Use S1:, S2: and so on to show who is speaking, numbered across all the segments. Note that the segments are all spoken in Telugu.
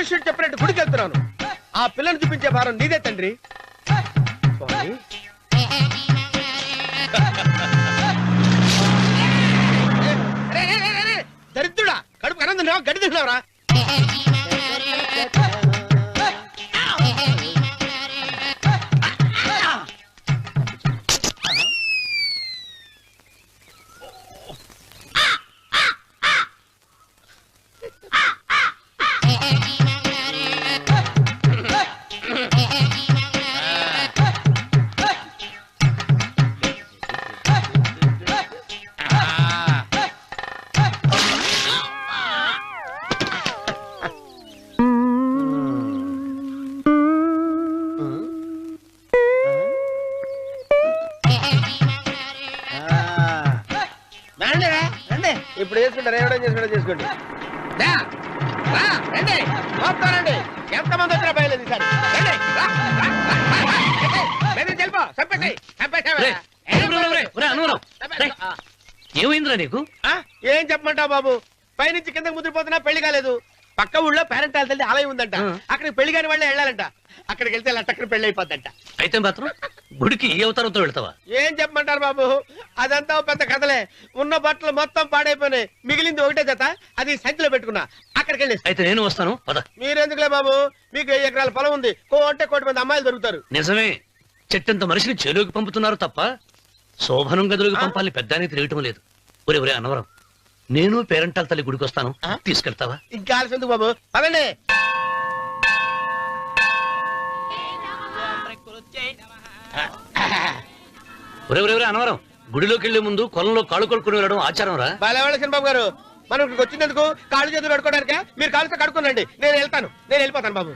S1: జ్యోతిష్యుడు చెప్పినట్టు గుడికి వెళ్తున్నాను. ఆ పిల్లని చూపించే భారం నీదే తండ్రి. స్వామి దరిద్రుడా, కడుపు అనంద గడి తిన్నావురా. ఇప్పుడు చేసుకుంటారు, ఏమైనా చేసుకోండి. రండి, ఎంతమంది వచ్చినా బయలుదేరి సార్.
S2: ఏమైందిరా నీకు?
S1: ఏం చెప్పమంటావు బాబు, పైనుంచి కిందకి ముద్రపోతున్నా పెళ్లి కాలేదు. పక్క ఊళ్ళో పేరెంట్ తల్లి ఆలయం ఉందంట, అక్కడికి పెళ్లి కాని వాళ్ళే వెళ్ళాలంట. అక్కడికి వెళ్తే లట్టక్కడి పెళ్లి అయిపోద్దంట.
S2: అయితే మాత్రం గుడికి ఏ అవతారంతో వెళ్తావా?
S1: ఏం చెప్పమంటారు బాబు, అదంతా పెద్ద కథలే. ఉన్న బట్టలు మొత్తం పాడైపోయినాయి, మిగిలింది ఒకటే జత, అది సంచిలో పెట్టుకున్నా. అక్కడికి వెళ్ళి
S2: అయితే నేను వస్తాను.
S1: మీరెందుకులే బాబు, మీకు 10 ఎకరాల పొలం ఉంది, కోటి మంది అమ్మాయిలు దొరుకుతారు.
S2: నిజమే, చెట్టంత మనిషిని చేలోకి పంపుతున్నారు తప్ప శోభనం గదిలోకి పంపాలని పెద్దానికి తెలియటం లేదు. ఒరే అన్నవరం, నేను పేరెంటాల తల్లి గుడికి వస్తాను, తీసుకెళ్తావా?
S1: ఇంకా ఆలస్యం బాబు, పదండి.
S2: ఒరే అన్నవరం, గుడిలోకి వెళ్లే ముందు కొలంలో కాళ్ళు కొడుకుని వెళ్ళడం ఆచారం రా.
S1: బాగా బాబు గారు, మనం ఇక్కడికి వచ్చినందుకు కాళ్ళు చేతులు కడుక్కోవడానికే. మీరు కాళ్ళతో కడుక్కోనండి, నేను వెళ్ళిపోతాను బాబు.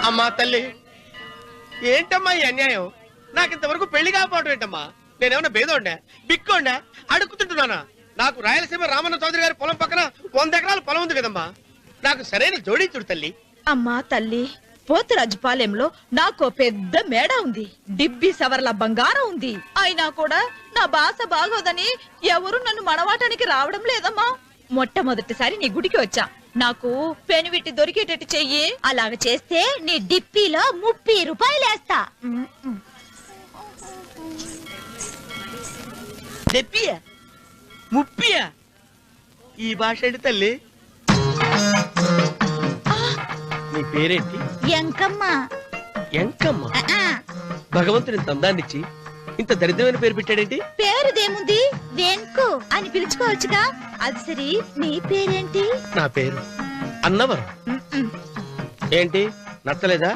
S1: అమ్మా తల్లి, ఏంటమ్మా ఈ అన్యాయం? నాకింతవరకు పెళ్లి కాకపోవడం ఏంటమ్మా? నేనేమన్నా బేదోండా, బిక్కోండా, అడుక్కుతుంటున్నానా? నాకు రాయలసీమ రామన్న చౌదరి గారి పొలం పక్కన 100 ఎకరాల పొలం ఉంది కదమ్మా. నాకు సరైన జోడీ చూడు తల్లి.
S3: అమ్మా తల్లి, పోతురాజుపాలెంలో నాకు పెద్ద మేడ ఉంది, డిబ్బి సవర్ల బంగారం ఉంది. అయినా కూడా నా భాష బాగోదని ఎవరు నన్ను మనవాటానికి రావడం లేదమ్మా. మొట్టమొదటిసారి నీ గుడికి వచ్చా, నాకు పెనువిట్టి దొరికేటట్టు చెయ్యి. అలాగ చేస్తే నీ డిప్పీలో 30 రూపాయలు వేస్తా.
S1: డిప్పియా 30? ఈ భాష ఏంటి తల్లి? నీ పేరేంటి?
S3: ఎంకమ్మ.
S1: ఎంకమ్మ? భగవంతుని తందాన్నిచ్చి ఇంత దరిద్రమైన పేరు పెట్టాడేంటి?
S3: పేరుదేముంది, వెంకు అని పిలుచుకోవచ్చుగా. అది సరి, నీ పేరేంటి?
S1: నా పేరు అన్నవరం. ఏంటి నచ్చలేదా?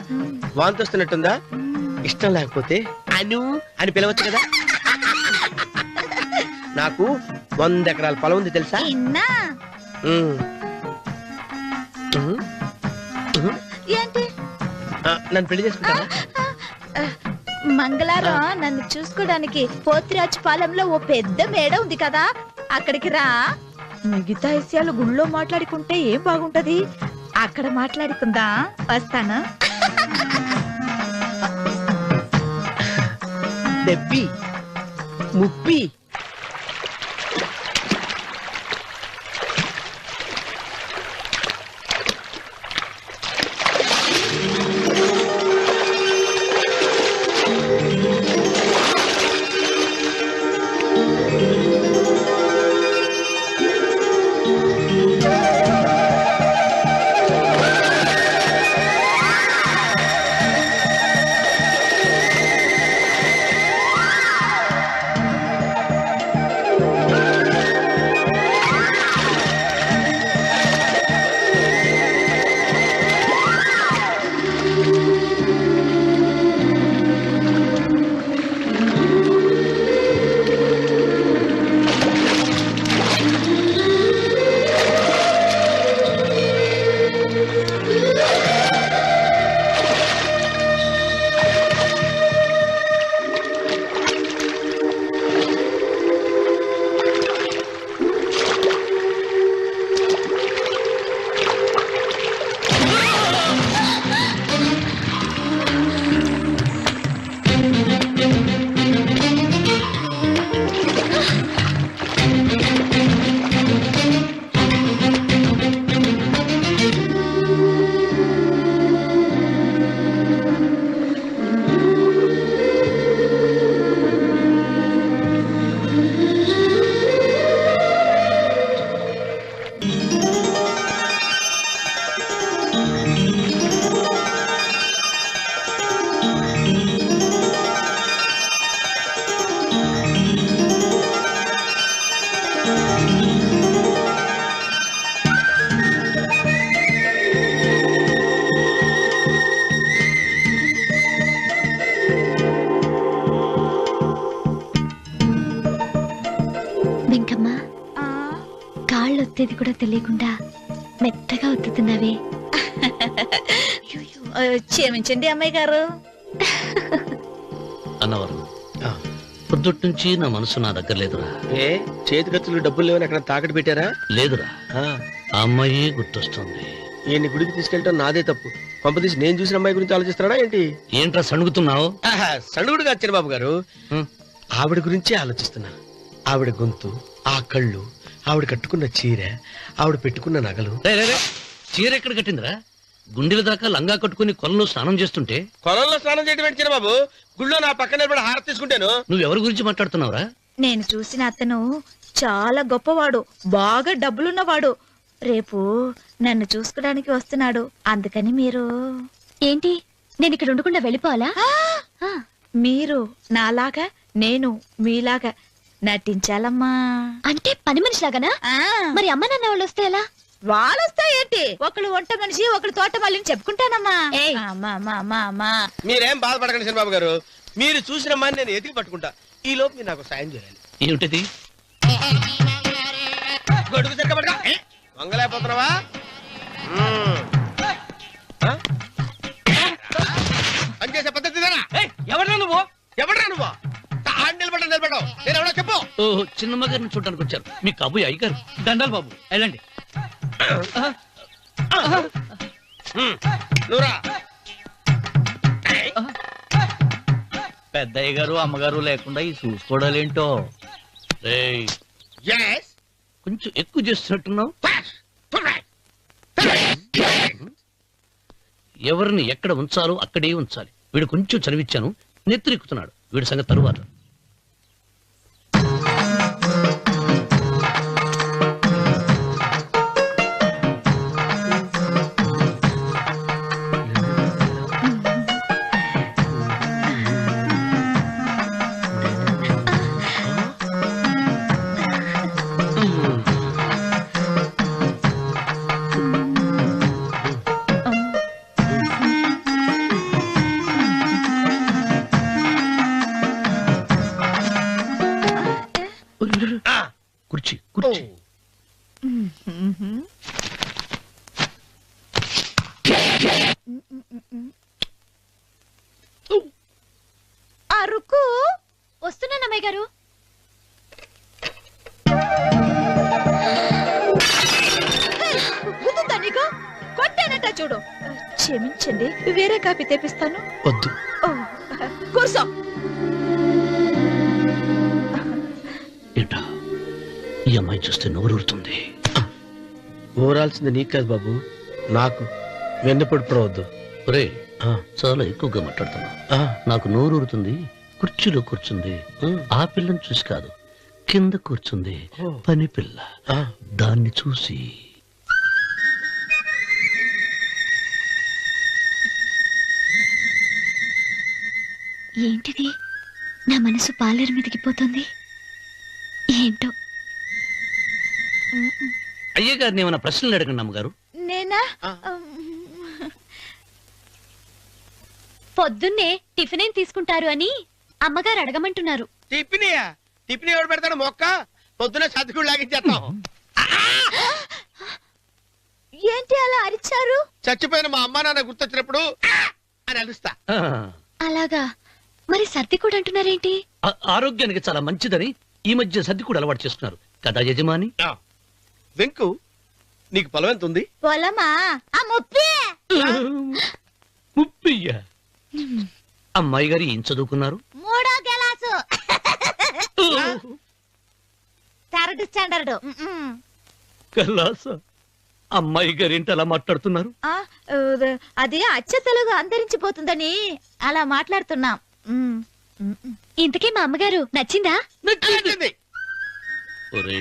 S1: వాంతి వస్తున్నట్టుందా? ఇష్టం లేకపోతే అను అని పిలవచ్చు కదా. నాకు 100 ఎకరాల పొలం ఉంది తెలుసా?
S3: ఏంటి?
S1: నన్ను పెళ్లి చేసుకుంటావా?
S3: మంగళవారం నన్ను చూసుకోవడానికి పోతిరాజుపాలెంలో ఓ పెద్ద మేడ ఉంది కదా, అక్కడికి రా. మిగతా విషయాలు గుళ్ళో మాట్లాడుకుంటే ఏం బాగుంటది, అక్కడ మాట్లాడుకుందా. వస్తాను.
S1: డెబ్బి 30.
S4: కాళ్ళు ఒత్తేది కూడా తెలియకుండా మెత్తగా ఒత్తుతున్నావే.
S3: క్షమించండి అమ్మాయి గారు.
S2: అన్నవరం పొద్దుటి నుంచి నా మనసు నా దగ్గర లేదురా.
S1: ఏ చేతి ఖర్చులు డబ్బులు లేవని అక్కడ తాకట్టు పెట్టారా?
S2: లేదురా, ఆ అమ్మాయి గుర్తొస్తుంది.
S1: ఈయన్ని గుడికి తీసుకెళ్ళటం నాదే తప్పు. పంపదీసి నేను చూసిన అమ్మాయి గురించి ఆలోచిస్తున్నాడా ఏంటి?
S2: ఏంట్రా సణుగుతున్నావు?
S1: సణుగుడుగా వచ్చాను బాబు గారు. ఆవిడ గురించి ఆలోచిస్తున్నా. ఆవిడ గొంతు, ఆ కళ్ళు, ఆవిడ కట్టుకున్న చీర, ఆవిడ పెట్టుకున్న నగలు.
S2: చీర ఎక్కడ కట్టిందిరా? గుండెల దాకా లంగా కట్టుకుని కొలంలో స్నానం చేస్తుంటే.
S1: కొలంలో స్నానం చేయడం ఏంటి బాబు? గుళ్ళో నా పక్కన నిలబడి హారతి తీసుకుంటాను.
S2: నువ్వెవరి గురించి మాట్లాడుతున్నావురా?
S3: నేను చూసిన అతను చాలా గొప్పవాడు, బాగా డబ్బులున్నవాడు. రేపు నన్ను చూసుకోడానికి వస్తున్నాడు. అందుకని మీరు
S4: ఏంటి, నేను ఇక్కడ ఉండకుండా వెళ్ళిపోవాలా?
S3: మీరు నాలాగా, నేను మీలాగా నటించాలమ్మా.
S4: అంటే పని మనిషిలాగానా? మరి అమ్మ నాన్న వాళ్ళు వస్తే ఎలా?
S3: వాళ్ళొస్తా ఏంటి? ఒకళ్ళు వంట మనిషి, ఒకళ్ళు తోట మళ్ళీ చెప్పుకుంటానమ్మా.
S1: మీరేం బాధపడకండి చంద్రబాబు గారు. మీరు చూసిన అమ్మాయిని నేను ఎతికి పట్టుకుంటా. ఈ లోపు మీరు నాకు సాయం చేయాలి.
S2: ఏమిటిది?
S1: గొడుగు చెక్క పట్టుకో. వంగలేకపోతున్నావా? పనిచేసే పద్ధతి ఎవడరా నువ్వు? ఎవడరా నువ్వు? నిలబడ్డావు. నేను ఎవడో చెప్పు.
S2: ఓహో, చిన్నమ్మ గారిని చూడడానికి వచ్చారు. మీ కాబోయే అయ్యగారు.
S5: దండాలు బాబు, వెళ్ళండి.
S1: నువ్వురా.
S5: పెద్దయ్య గారు అమ్మగారు లేకుండా ఈ చూసుకోవడాలేంటో.
S2: రేయ్,
S1: Yes.
S2: కొంచెం ఎక్కువ చేస్తున్నట్టున్నావు. ఎవరిని ఎక్కడ ఉంచాలో అక్కడే ఉంచాలి. వీడు కొంచెం చనివిచ్చాను, నెత్తిరెక్కుతున్నాడు. వీడి సంగతి తరువాత. కుర్చీ కుర్చీ.
S3: అరుకు
S4: వస్తున్నాను అమ్మాయి గారు.
S3: గుద్దుతా నీకు? కొట్టానట చూడు. క్షమించండి, వేరే కాపీ తెప్పిస్తాను.
S2: వద్దు.
S3: ఓ, కూర్చో.
S2: ఏంటా, ఈ అమ్మాయి చూస్తే నోరూరుతుంది.
S1: ఊరాల్సింది నీకు కాదు బాబు, నాకు. వెన్నపడి పడవద్దు.
S2: ఒరే, చాలా ఎక్కువగా మాట్లాడుతున్నా. నాకు నోరూరుతుంది. కుర్చీలో కూర్చుంది. ఆ పిల్లని చూసి కాదు, కింద కూర్చుంది పని పిల్ల. దాన్ని చూసి.
S4: ఏంటిది, నా మనసు పాలేరు మీదకి పోతుంది. ఏంటో.
S2: అయ్యగారిని ఏమైనా ప్రశ్నలు అడగండి అమ్మగారు.
S3: నేనా?
S4: పొద్దున్నే టిఫిన్ ఏం తీసుకుంటారు అని అమ్మగారు అడగమంటున్నారు.
S1: టిఫినియా? టిఫిన్ ఎవడు పెడతాడు? మొక్క పొద్దున సర్దుకుడు లాగించేస్తాం.
S3: ఏంటి అలా అరిచారు?
S1: చచ్చిపోయిన మా అమ్మ నాన్న గుర్తొచ్చినప్పుడు అని అలుస్తా.
S4: అలాగా? మరి సర్ది కూడా అంటున్నారేంటి?
S2: ఆరోగ్యానికి చాలా మంచిదని ఈ మధ్య సర్ది కూడా అలవాటు చేస్తున్నారు కదా యజమాని.
S1: వెంకు, నీకు పొలం ఎంత ఉంది?
S3: పొలమా? ఆ ముప్పి.
S2: ముప్పయ్య. అమ్మాయి గారు ఏం చదువుకున్నారు?
S3: 3వ క్లాసు, 3rd స్టాండర్డ్.
S2: కలాస. అమ్మాయి గారు ఏంటి అలా మాట్లాడుతున్నారు?
S3: అది అచ్చ తెలుగు అంతరించిపోతుందని అలా మాట్లాడుతున్నాం.
S4: ఇంతకీ మా అమ్మగారు నచ్చిందా?
S1: నచ్చింది.
S2: ఒరే,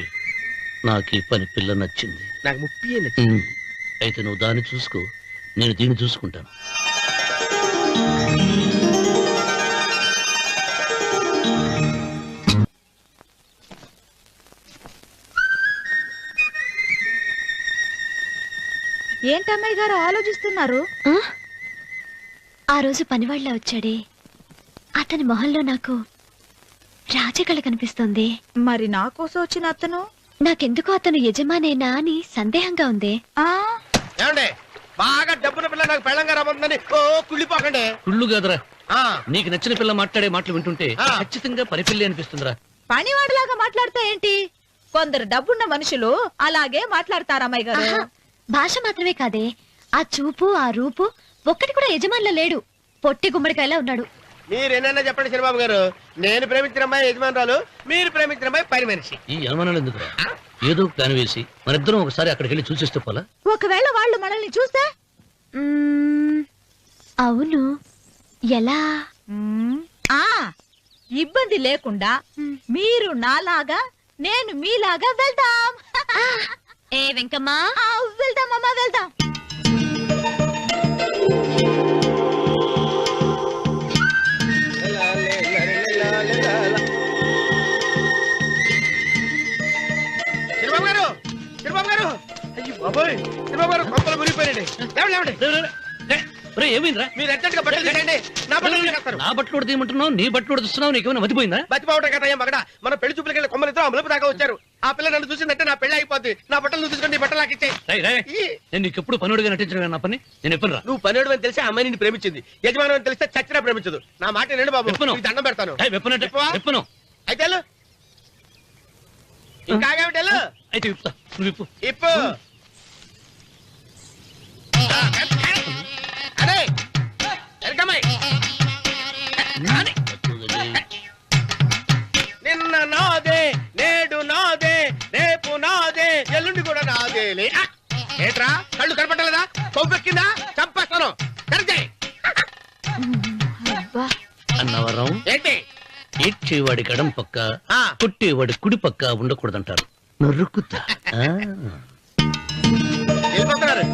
S2: నాకు ఈ పని పిల్ల నచ్చింది.
S1: నాకు ముప్పి నచ్చింది.
S2: అయితే నువ్వు దాన్ని చూసుకో, నేను దీన్ని చూసుకుంటాను.
S3: ఏంటమ్మాయి గారు ఆలోచిస్తున్నారు?
S4: ఆ రోజు పనివాళ్ళ వచ్చాడే, అతని మొహంలో నాకు రాజకళ కనిపిస్తుంది.
S3: మరి నా కోసం వచ్చిన అతను?
S4: నాకెందుకో అతను యజమానేనా అని సందేహంగా ఉంది.
S1: ఏమండి బాగా డబ్బున పిల్ల నాకు పెళ్ళంగా రాబోతుందని ఓ కుళ్ళిపోకండి.
S2: కుళ్ళు కాదురా,
S1: ఆ,
S2: నీకు నచ్చిన పిల్ల మాట్లాడే మాటలు వింటుంటే
S1: ఆ.
S2: ఖచ్చితంగా పని పిల్లి అనిపిస్తుందిరా.
S3: పనివాడిలాగా మాట్లాడతా ఏంటి? కొందరు డబ్బున్న మనుషులు అలాగే మాట్లాడతారమ్మాయి గారు.
S4: ఆహా, భాష మాత్రమే కాదే, ఆ చూపు ఆ రూపు ఒక్కటి కూడా యజమానిలో లేడు. పొట్టి గుమ్మడికాయలా ఉన్నాడు.
S1: మీరేనైనా చెప్పండి చిరబాబు గారు, నేను ప్రేమించిన అమ్మాయి యజమానురాలు, మీరు ప్రేమించిన అమ్మాయి పని మనిషి.
S2: ఈ అనుమానాలు ఎందుకురా? ఏదో ప్లాన్ వేసి మనిద్దరం ఒకసారి అక్కడికి వెళ్ళి చూసేస్తే పోలా?
S3: ఒకవేళ వాళ్ళు మనల్ని చూస్తే?
S4: అవును, ఎలా?
S3: ఆ ఇబ్బంది లేకుండా మీరు నాలాగా నేను మీలాగా వెళ్దాం.
S4: ఏ వెంకమ్మా,
S3: వెళ్దాం అమ్మా, వెళ్దాం.
S1: చిరబాబు గారు, చిరబాబు గారు, అయ్యి బాబోయ్, చిరబాబు గారు కొంపలు మునిగిపోయారండి. లేవండి, లేవండి.
S2: ఏమైందిరా?
S1: మీరు అర్జెంట్గా బట్టలు తీసేయండి, నా బట్టలు తీసేస్తారు.
S2: నా బట్టలు ఉడతీయమంటున్నావు, నీ బట్టలు ఉడుతున్నావు, నీకేమైనా మతిపోయిందా?
S1: బతిపోవటం కదా మగడ, మన పెళ్లి చూపులకి వెళ్ళి కొమ్మలితో అమలుపు దాకా వచ్చారు. ఆ పిల్ల నన్ను చూసిందంటే నా పెళ్లి అయిపోద్ది. నా బట్టలు నువ్వు తీసుకొని నీ బట్టలు నాకు ఇచ్చేయి.
S2: రేయ్, రేయ్, నేను నీకు ఎప్పుడు పనుడిగా నటించడం నా పని. నేను ఎప్పుడు రా?
S1: నువ్వు పనివాడు అని తెలిసి ఆ అమ్మాయి నిన్ను ప్రేమించింది, యజమాని అని తెలిస్తే చచ్చినా ప్రేమించదు. నా మాట వినండి బాబు,
S2: విప్పను.
S1: నీకు దండం పెడతాను.
S2: వెప్పనంటే
S1: విప్పవా?
S2: విప్పను.
S1: అయితే వెళ్ళు. ఇంకా ఆగేమిటి వెళ్ళు.
S2: అయితే విప్పుతా, నువ్వు విప్పు.
S1: ఇప్పు. అరే ఎరకమ్మాయి. నిన్న నాదే, నేడు నాదే, రేపు నాదే, ఎల్లుండి కూడా నాదేలే. ఏట్రా కళ్ళు కనపట్టలేదా? కొవ్వెక్కిందా? చంపేస్తాను. కరెక్టే.
S2: అన్నవరం
S1: ఏంటి?
S2: ఏడ్చేవాడి గడం పక్క,
S1: ఆ.
S2: కొట్టేవాడి కుడి పక్క ఉండకూడదంటారు. నరుకుతా.
S1: వెళ్ళిపోతున్నారు.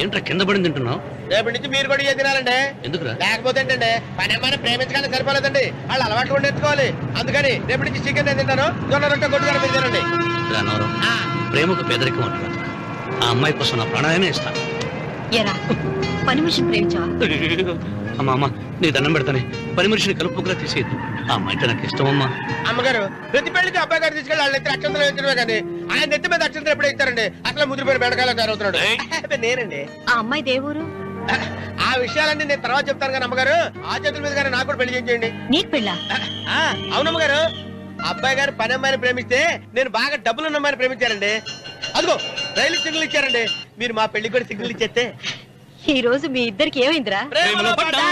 S2: ఏంట్రా కింద పడింది తింటున్నావు?
S1: రేపటి నుంచి మీరు కూడా ఇదే తినాలండి.
S2: ఎందుకురా?
S1: లేకపోతే ఏంటండి, పని అమ్మాయిని ప్రేమించగానే సరిపోలేదండి, వాళ్ళు అలవాట్లు కూడా నేర్చుకోవాలి. అందుకని రేపటి నుంచి చికెన్ నేను తింటాను, జొన్న రొట్టె కొట్టుగా మీరు తినండి.
S2: అన్నవరం, ప్రేమకు పేదరికం అంటారు. ఆ అమ్మాయి కోసం నా ప్రాణాయమే ఇస్తాను.
S3: ఎరా పని మనిషిని ప్రేమించావా?
S2: అమ్మా అమ్మ, నీ దండం పెడతానే, పని మనిషిని కలుపుకులా తీసేయద్దు. ఆ అమ్మాయి అంటే నాకు ఇష్టం అమ్మా.
S1: అమ్మగారు ప్రతి పెళ్లికి అబ్బాయి గారు తీసుకెళ్ళి వాళ్ళ ఎత్తి అక్షంతలు వేయించడమే కానీ ఆయన నెత్తి మీద అక్షంతలు ఎప్పుడు ఇస్తారండి? అసలు ముదిరిపోయిన బెడకాయలో తయారవుతున్నాడు. అబ్బే, నేనండి.
S3: ఆ అమ్మాయి దేవురు
S1: ఆ విషయాలన్నీ నేను తర్వాత చెప్తాను కానీ అమ్మగారు, ఆ చేతుల మీద కానీ నాకు కూడా పెళ్లి చేయండి.
S3: నీకు పెళ్ళా?
S1: అవునమ్మగారు, అబ్బాయి గారు పని అమ్మాయిని ప్రేమిస్తే నేను బాగా డబ్బులున్న అమ్మాయిని ప్రేమించారండి. అదిగో రైలు సిగ్నల్ ఇచ్చారండి. మీరు మా పెళ్లికి కూడా సిగ్నల్ ఇచ్చేస్తే.
S3: ఈ రోజు మీ ఇద్దరికి ఏమైందిరా?
S1: ప్రేమలో పడ్డాం.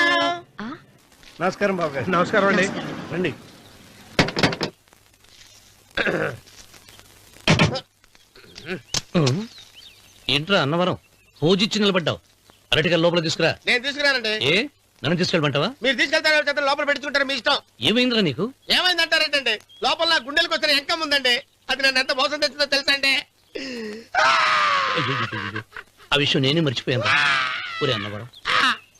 S6: నమస్కారం బాబు గారు. నమస్కారం అండి. రండి.
S2: ఏంట్రా అన్నవరం, పూజిచ్చి నిలబడ్డావు? అరటిగా లోపల తీసుకురా.
S1: నేను తీసుకురానండి.
S2: ఏ నన్ను తీసుకెళ్ళమంటావా?
S1: మీరు తీసుకెళ్తారు, లోపల పెట్టుకుంటారు, మీ ఇష్టం.
S2: ఏమైందిరా నీకు?
S1: ఏమైందంటారేంటండి? లోపల నా గుండెలకు వచ్చిన ఎంకం ఉందండి, అది నన్ను ఎంత మోసం తెచ్చిందో తెలుసా అండి?
S2: అయ్యయ్యయ్యయ్యో, ఆ విషయం నేనే మర్చిపోయాను. ఒరే అన్నవరం,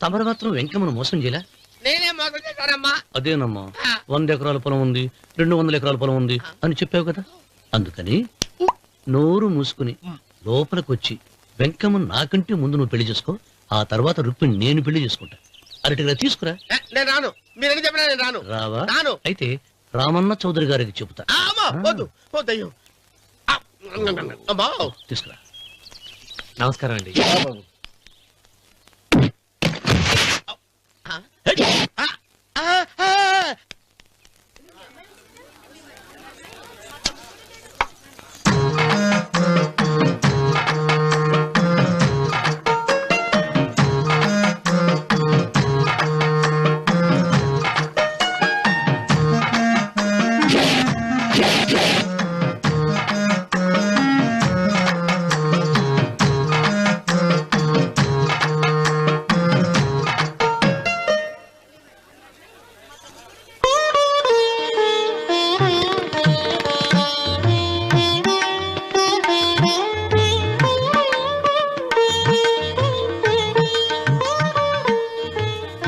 S2: తమరు మాత్రం వెంకమ్మను మోసం చేయలే?
S1: నేనే మోసం చేశానమ్మా.
S2: అదేనమ్మా, 100 ఎకరాల పొలం ఉంది, 200 ఎకరాల పొలం ఉంది అని చెప్పావు కదా, అందుకని నోరు మూసుకుని లోపలికి వచ్చి వెంకమ్మ నాకంటే ముందు నువ్వు పెళ్లి చేసుకో, ఆ తర్వాత రుక్మిణి నేను పెళ్లి చేసుకుంటా. అరటిగా తీసుకురా.
S1: నేను రాను, మీరని చెప్పినా నేను రాను.
S2: రావా?
S1: రాను.
S2: అయితే రామన్న చౌదరి గారికి చెబుతా.
S1: అమ్మా, వద్దు వద్దయ్యో. అమ్మా,
S2: తీసుకురా.
S5: నమస్కారం అండి.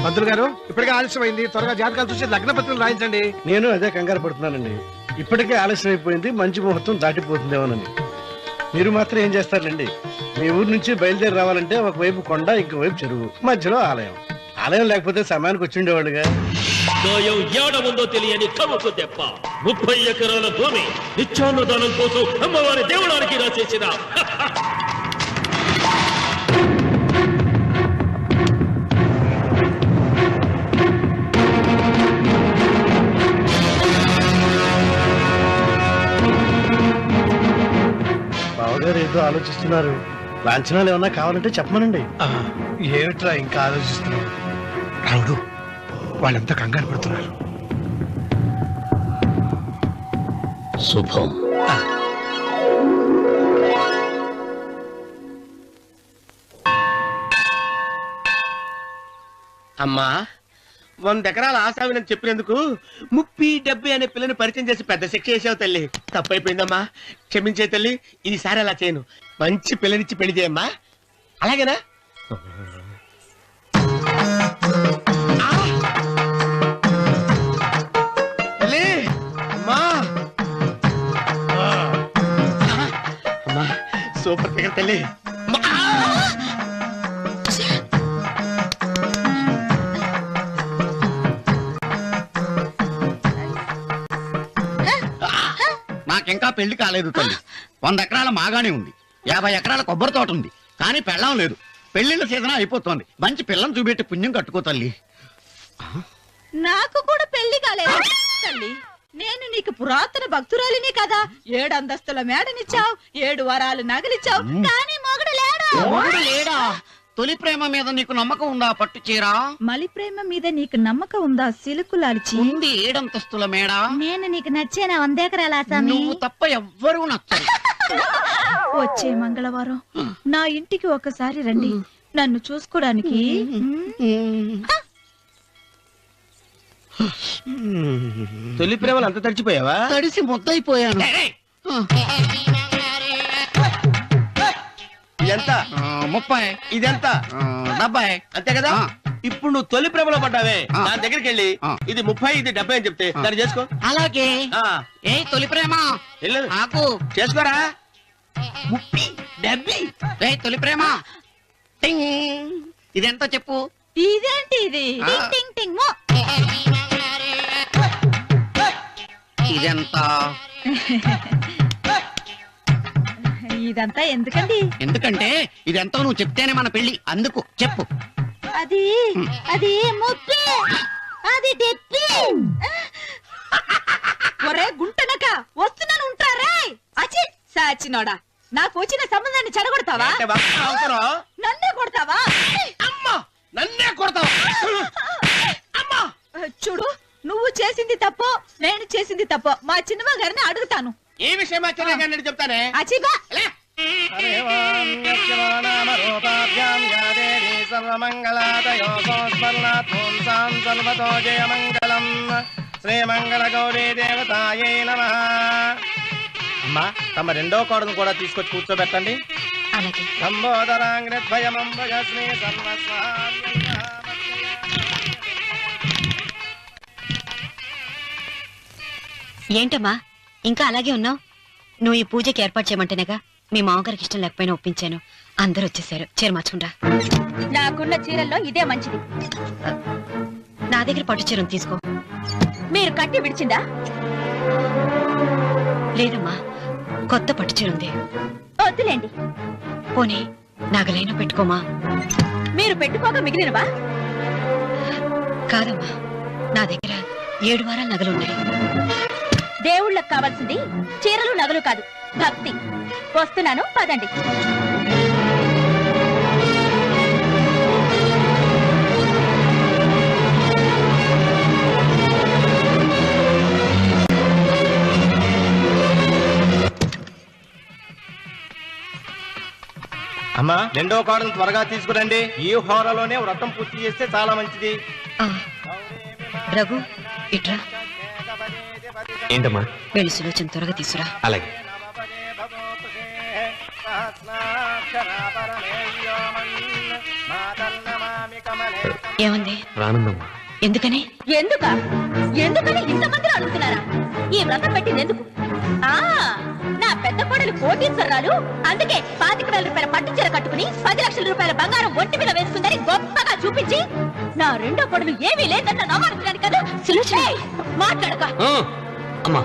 S6: పంతులు గారు ఇప్పటికే ఆలస్యమైంది. త్వరగా జాతకాలు చూసి లగ్న పత్రికలు రాయించండి. నేను అదే కంగారు పడుతున్నానండి. ఇప్పటికే ఆలస్యం అయిపోయింది, మంచి ముహూర్తం దాటిపోతుందేమోనని. మీరు మాత్రం ఏం చేస్తారండి? మీ ఊరు నుంచి బయలుదేరి రావాలంటే ఒకవైపు కొండ, ఇంకోవైపు చెరువు, మధ్యలో ఆలయం. ఆలయం లేకపోతే సమయానికి వచ్చి ఉండేవాడుగా.
S7: గాయం ఏడముందో తెలియని కవుకు దెబ్బ 30 ఎకరాల భూమి నిత్యాన్నదానం కోసం అమ్మవారి దేవుడానికి రాసేసిన
S6: బావగారు ఏదో ఆలోచిస్తున్నారు. లాంఛనాలు ఏమన్నా కావాలంటే చెప్పమనండి.
S8: ఏమిట్రా ఇంకా ఆలోచిస్తున్నావు? రావుడు, వాళ్ళంతా కంగారు పడుతున్నారు.
S2: శుభం.
S1: అమ్మా 100 ఎకరాల ఆశావినని చెప్పినందుకు 30-70 అనే పిల్లని పరిచయం చేసి పెద్ద శిక్ష చేసావు తల్లి. తప్పైపోయిందమ్మా, క్షమించే తల్లి. ఈసారి అలా చేయను. మంచి పిల్లనిచ్చి పెళ్లి చేయమ్మా. అలాగేనా? తల్లి, అమ్మా. అమ్మా, సూపర్ ఫిగర్ తల్లి.
S9: నాకింకా పెళ్లి కాలేదు తల్లి. 100 ఎకరాల మాగానే ఉంది, 50 ఎకరాల కొబ్బరి తోట ఉంది, కానీ పెళ్ళం లేదు. పెళ్లిళ్ళ సీజన్ అయిపోతుంది. మంచి పిల్లని చూపెట్టి పుణ్యం కట్టుకో తల్లి.
S3: నాకు కూడా పెళ్లి కాలేదు తల్లి. నేను నీకు పురాతన భక్తురాలిని కదా. 7 అంతస్తుల మేడనిచ్చావు, 7 వరాలు నగలిచ్చావు, కానీ మొగుడు లేడు.
S9: మొగుడు లేడా? తొలి ప్రేమ మీద నీకు నమ్మకం ఉందా? పట్టు చీర.
S3: మలి ప్రేమ మీద నీకు నమ్మకం ఉందా? సిలుకులాల్చి
S9: ఉంది 7 అంతస్తుల మేడ.
S4: నేను నీకు నచ్చేనా 100 ఎకరాల ఆసామి?
S9: నువ్వు తప్ప ఎవ్వరూ నచ్చరు.
S3: వచ్చే మంగళవారం నా ఇంటికి ఒకసారి రండి, నన్ను చూసుకోడానికి.
S1: తొలి ప్రేమలు అంత తడిచిపోయావా?
S9: తడిసి ముద్దయిపోయాను.
S1: ఇదెంత?
S9: 30.
S1: ఇదెంత?
S9: 70.
S1: అంతే కదా. ఇప్పుడు నువ్వు తొలి ప్రేమలో పడ్డావే, దాని దగ్గరికి వెళ్ళి ఇది 30 ఇది 70 అని చెప్తే దాన్ని చేసుకో.
S9: అలాగే. ఏ తొలి ప్రేమ
S1: వెళ్ళు,
S9: నాకు
S1: చేసుకోరా. 30, 70.
S9: ఏ తొలి ప్రేమ టింగ్. ఇదెంత చెప్పు?
S3: ఇదేంటి ఇది?
S9: టింగ్
S3: టింగ్ టింగ్ మో.
S9: ఇదెంత?
S3: ఇదంతా ఎందుకండి?
S9: ఎందుకంటే ఇదెంతో నువ్వు చెప్తేనే మన పెళ్లి. అందుకు చెప్పు.
S3: అది అది ముప్పి, అది డెప్పి. ఒరే గుంటనక, వస్తున్నాను ఉంటారే. అచి సాచినోడా, నాకు వచ్చిన సంబంధాన్ని చెడగొడతావా?
S1: అంటే బాగా అవసరం.
S3: నన్నే కొడతావా?
S1: అమ్మా, నన్నే కొడతావా? అమ్మా,
S3: చూడు, నువ్వు చేసింది తప్పు, నేను చేసింది తప్పు. మా చిన్నమ్మ గారిని అడుగుతాను.
S1: ఈ విషయం ఆశ్చర్యంగా చెప్తానే.
S3: అచిబా
S1: శ్రీమంగళ గౌరీ దేవతాయే నమః. అమ్మా, తమ రెండో కోడను కూడా తీసుకొచ్చి కూర్చోబెట్టండి.
S4: అలాగే.
S1: సంబోధరాంగ్రద్వయమంబగ శ్రీ
S10: ఏంటమ్మా ఇంకా అలాగే ఉన్నావు? నువ్వు ఈ పూజకి ఏర్పాటు చేయమంటేనేగా మీ మామగారికి ఇష్టం లేకపోయినా ఒప్పించాను. అందరూ వచ్చేసారు. చీర మార్చుకుంటా.
S4: నాకున్న చీరల్లో ఇదే మంచిది.
S10: నా దగ్గర పట్టు చీరను తీసుకో.
S4: మీరు కట్టి విడిచిందా?
S10: లేదమ్మా, కొత్త పట్టు చీర ఉంది.
S4: వద్దులేండి.
S10: పోనీ నాగలైనా పెట్టుకోమా.
S4: మీరు పెట్టుకోక మిగిలినవా?
S10: కాదమ్మా, నా దగ్గర 7 వారాల నగలున్నాయి.
S4: దేవుళ్ళకు కావాల్సింది చీరలు నగలు కాదు, భక్తి. వస్తున్నాను, పదండి.
S1: అమ్మా, రెండో కోడను త్వరగా తీసుకురండి. ఈ హోరాలోనే వ్రతం పూర్తి చేస్తే చాలా మంచిది.
S10: రఘు, ఇట్రా.
S5: ఏంటమ్మా?
S10: వెళ్ళి సులోచన త్వరగా తీసురా.
S5: అలాగే.
S10: ఏమంది?
S5: రానుందమ్మా.
S10: ఎందుకని?
S3: ఎందుకని ఇంతమందిని అడుగుతున్నారా? ఈ వ్రతం పెట్టింది ఎందుకు? నా పెద్ద కోడలు కోటీశ్వరరాలు, అందుకే 25,000 రూపాయల పట్టు చీర కట్టుకుని 10 లక్షల రూపాయల బంగారం ఒంటి మీద వేసుకుందని గొప్పగా చూపించి, నా రెండో కోడలు ఏమీ లేదన్న నమ్మకం కదా. మాట్లాడక.
S2: అమ్మా,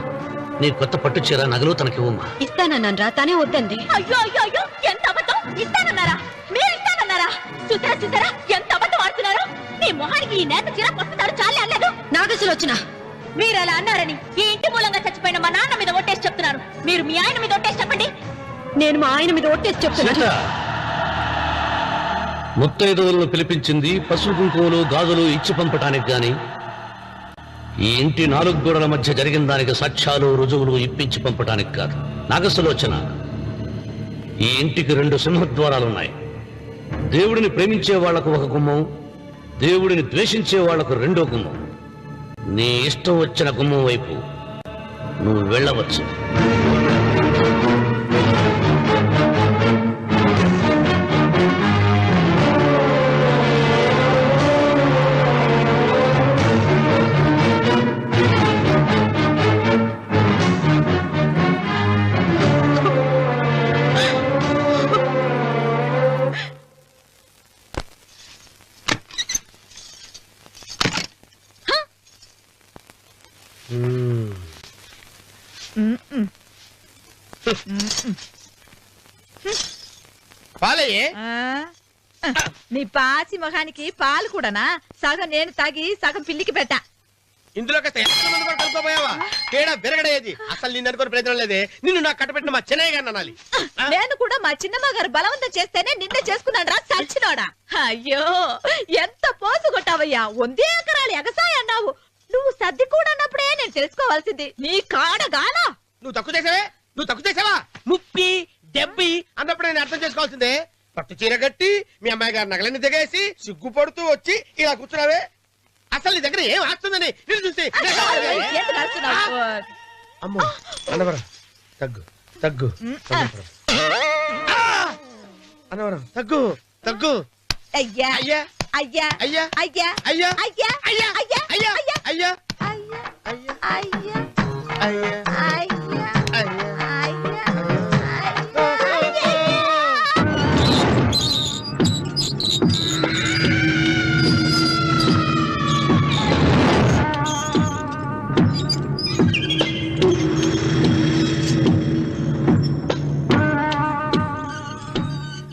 S2: నీ కొత్త పట్టు చీర నగలు తనకివ్వమ్మా.
S10: ఇస్తానన్నాను రా, తానే వద్దండి.
S3: అయ్యో అయ్యో అయ్యో, ఎంత అబద్ధం! ఇస్తానన్నారా? మీరు ఇస్తానన్నారా? చూసారా ఎంత అబద్ధం ఆడుతున్నారు? నీ మొహానికి ఈ నేత చీర వస్తున్నాడు చాలే అనలేదు.
S10: నాగసులోచన,
S3: మీరు అలా అన్నారని ఈ ఇంటి మూలంగా చచ్చిపోయిన మా నాన్న మీద ఒట్టేసి చెప్తున్నారు. మీరు మీ ఆయన మీద ఒట్టేసి చెప్పండి.
S10: నేను మా ఆయన మీద ఒట్టేసి చెప్తున్నాను.
S2: ముత్తైదువులను పిలిపించింది పసుపు కుంకుమలు గాజులు ఇచ్చి పంపటానికి గాని, ఈ ఇంటి 4 గోడల మధ్య జరిగిన దానికి సాక్ష్యాలు రుజువులు ఇప్పించి పంపటానికి కాదు. నాగసులోచన, ఈ ఇంటికి 2 సింహద్వారాలున్నాయి. దేవుడిని ప్రేమించే వాళ్లకు ఒక గుమ్మం, దేవుడిని ద్వేషించే వాళ్లకు 2వ గుమ్మం. నీ ఇష్టం వచ్చిన గుమ్మం వైపు నువ్వు వెళ్ళవచ్చు.
S1: పాలయ్యే.
S3: నీ పాసి మొహానికి పాలు కూడానా? సగం నేను తాగి సగం పిల్లికి పెట్టా.
S1: ఇందులో కలుపుకోపోయావా? తేడా బెరగడేది. అసలు నిన్ను అనుకునే ప్రయత్నం లేదే. నిన్ను నాకు కట్టబెట్టిన మా చెన్నయ్య గారిని అనాలి.
S3: నేను కూడా మా చిన్నమ్మ గారు బలవంతం చేస్తేనే నిన్నే చేసుకున్నాడు రా సచ్చినోడా. అయ్యో, ఎంత పోసు కొట్టావయ్యా! 100 ఎకరాలు ఎగసాయ అన్నావు. నువ్వు సర్ది కూడా అన్నప్పుడే నేను తెలుసుకోవాల్సింది. నీ కాడగానా?
S1: నువ్వు తక్కువ చేసావా? 30, 70 అన్నప్పుడు నేను అర్థం చేసుకోవాల్సిందే. పట్టు చీర కట్టి మీ అమ్మాయి గారు నగలన్నీ దిగేసి సిగ్గుపడుతూ వచ్చి ఇలా కూర్చున్నావే. అసలు నీ దగ్గర ఏం ఆస్తుందని నేను చూస్తే అమ్మో అన్నవరం తగ్గు తగ్గు అన్నవరం తగ్గు తగ్గు.
S3: అయ్యా
S1: అయ్యా
S3: అయ్యా
S1: అయ్యా
S3: అయ్యా
S1: అయ్యా
S3: అయ్యా
S1: అయ్యా
S3: అయ్యా
S1: అయ్యా
S3: అయ్యా
S1: అయ్యా
S3: అయ్యా
S1: అయ్యా
S3: అయ్యా
S1: అయ్యా అయ్యా.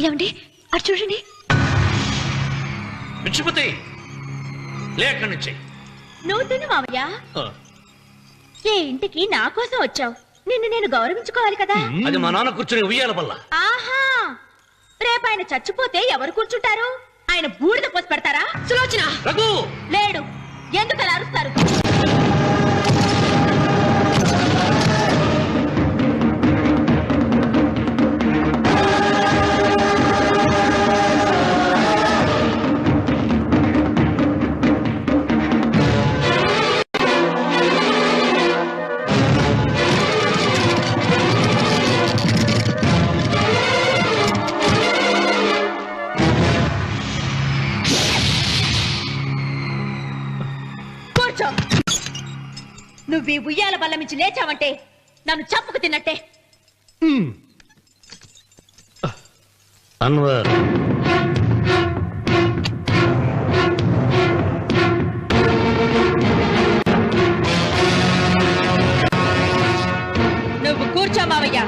S10: ఏమండి, అటు చూడండి.
S2: విచ్చిపోతే లేక నుంచి
S3: నువ్వు తిను మావయ్య. ఏ ఇంటికి నా కోసం వచ్చావు? నిన్ను నేను గౌరవించుకోవాలి కదా.
S2: అది మా నాన్న కూర్చుని ఉయ్యాల వల్ల.
S3: ఆహా, రేపు ఆయన చచ్చిపోతే ఎవరు కూర్చుంటారు? ఆయన బూడిద పోసి పెడతారా? సులోచన
S2: రఘు
S3: లేడు. ఎందుకు అలా అరుస్తారు? నువ్వు ఈ ఉయ్యాల బల్ల మించి లేచావంటే నన్ను చంపుకు తిన్నట్టే.
S2: అన్వర్,
S3: నువ్వు కూర్చో మావయ్య.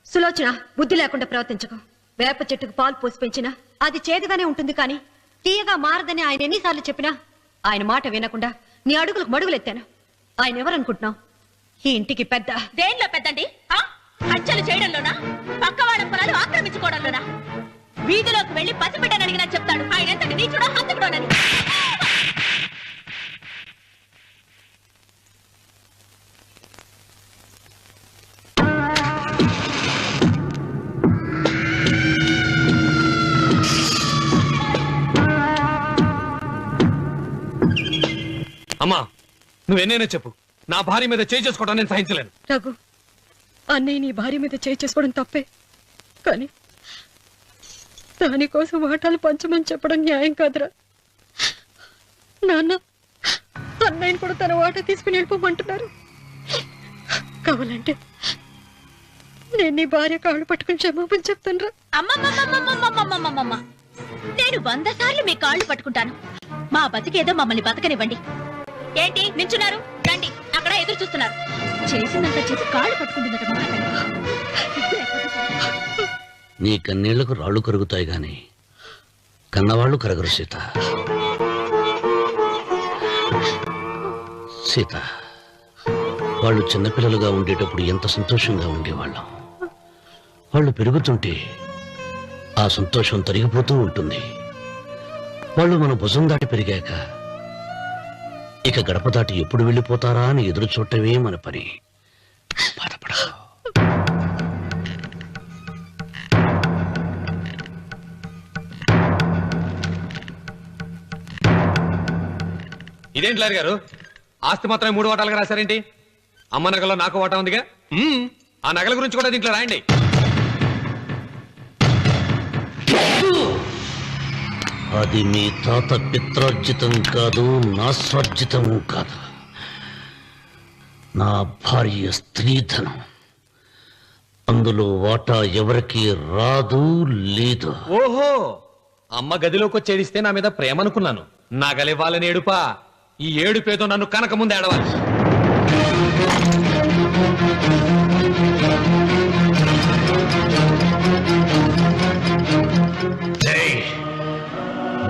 S10: సులోచన, బుద్ధి లేకుండా ప్రవర్తించకు. వేప చెట్టుకు పాలు పోసి పెంచినా అది చేదుగానే ఉంటుంది, కానీ తీయగా మారదని ఆయన ఎన్నిసార్లు చెప్పినా ఆయన మాట వినకుండా నీ అడుగులకు మడుగులెత్తాను. ఆయన ఎవరనుకుంటున్నావు? ఈ ఇంటికి పెద్ద.
S3: దేనిలో పెద్దండి? హత్యలు చేయడంలోనా? పక్కవాడ పొలాలు ఆక్రమించుకోవడంలోనా? వీధిలోకి వెళ్లి పసిబిడ్డని అడిగినా చెప్తాడు ఆయన ఎంతటి నీచుడో హంతకుడోనని.
S8: అమ్మా, నువ్వెన్నైనా చెప్పు, నా భార్య మీద చేయి చేసుకోవడం నేను సహించలేను.
S10: రఘు, అన్నయ్య నీ భార్య మీద చేయి చేసుకోవడం తప్పే, కానీ దానికోసం వాటాలు పంచమని చెప్పడం న్యాయం కాదురా. నాన్న అన్నయ్యని కూడా తన వాటా తీసుకుని వెళ్ళిపోమంటున్నారు. కావాలంటే నేను నీ భార్య కాళ్ళు పట్టుకుని క్షమాపణ చెప్తాను రా.
S3: అమ్మమ్మమ్మమ్మమ్మమ్మమ్మమ్మమ్మ నేను 100 సార్లు మీ కాళ్ళు పట్టుకుంటాను. మా బతికేదో మమ్మల్ని బతకనివ్వండి. ఏంటి నించున్నారు? రండి, అక్కడ ఎదురు చూస్తున్నారు. చేసిందంతా చేసి కాళ్ళు పట్టుకుంటుందట మా
S2: నీ కన్నీళ్లకు రాళ్లు కరుగుతాయి గాని కన్నవాళ్లు కరగరు సీత. సీత, వాళ్ళు చిన్నపిల్లలుగా ఉండేటప్పుడు ఎంత సంతోషంగా ఉండేవాళ్ళం. వాళ్ళు పెరుగుతుంటే ఆ సంతోషం తరిగిపోతూ ఉంటుంది. వాళ్ళు మన భుజం దాటి పెరిగాక ఇక గడప దాటి ఎప్పుడు వెళ్ళిపోతారా అని ఎదురు చూడటమే మన పని. బాధపడ.
S8: ఇదేంటి లాయర్ గారు, ఆస్తి మాత్రమే 3 వాటాలుగా రాశారేంటి? అమ్మ నగలో నాకు వాటా ఉందిగా. ఆ నగల గురించి కూడా దీంట్లో రాయండి.
S2: అది మీ తాత పిత్రార్జితం కాదు, నా స్వార్జితం కాదు. నా భార్య స్త్రీధనం. అందులో వాటా ఎవరికి రాదు లేదు.
S8: ఓహో, అమ్మ గదిలోకి వచ్చేడిస్తే నా మీద ప్రేమ అనుకున్నాను. నగలివ్వాలని ఏడుపా. ఈ ఏడుపేదో నన్ను కనక ముందు ఏడవాలి.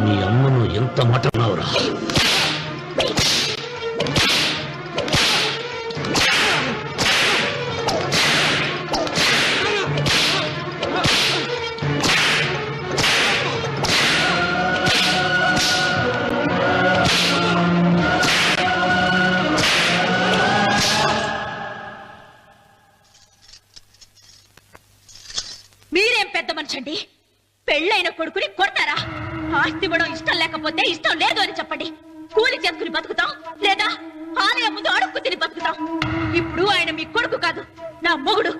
S2: నీ అమ్మను ఎంత మాట అన్నావురా?
S3: మీరేం పెద్ద మనిషండి? పెళ్ళైన కొడుకుని కొడతారా? ఆస్తి ఇవ్వడం ఇష్టం లేకపోతే ఇష్టం లేదు అని చెప్పండి. కూలి చేసుకుని బతుకుతాం, లేదా ఆలయం ముందు అడుక్కు తిని బతుకుతాం. ఇప్పుడు ఆయన మీ కొడుకు కాదు, నా మొగుడు.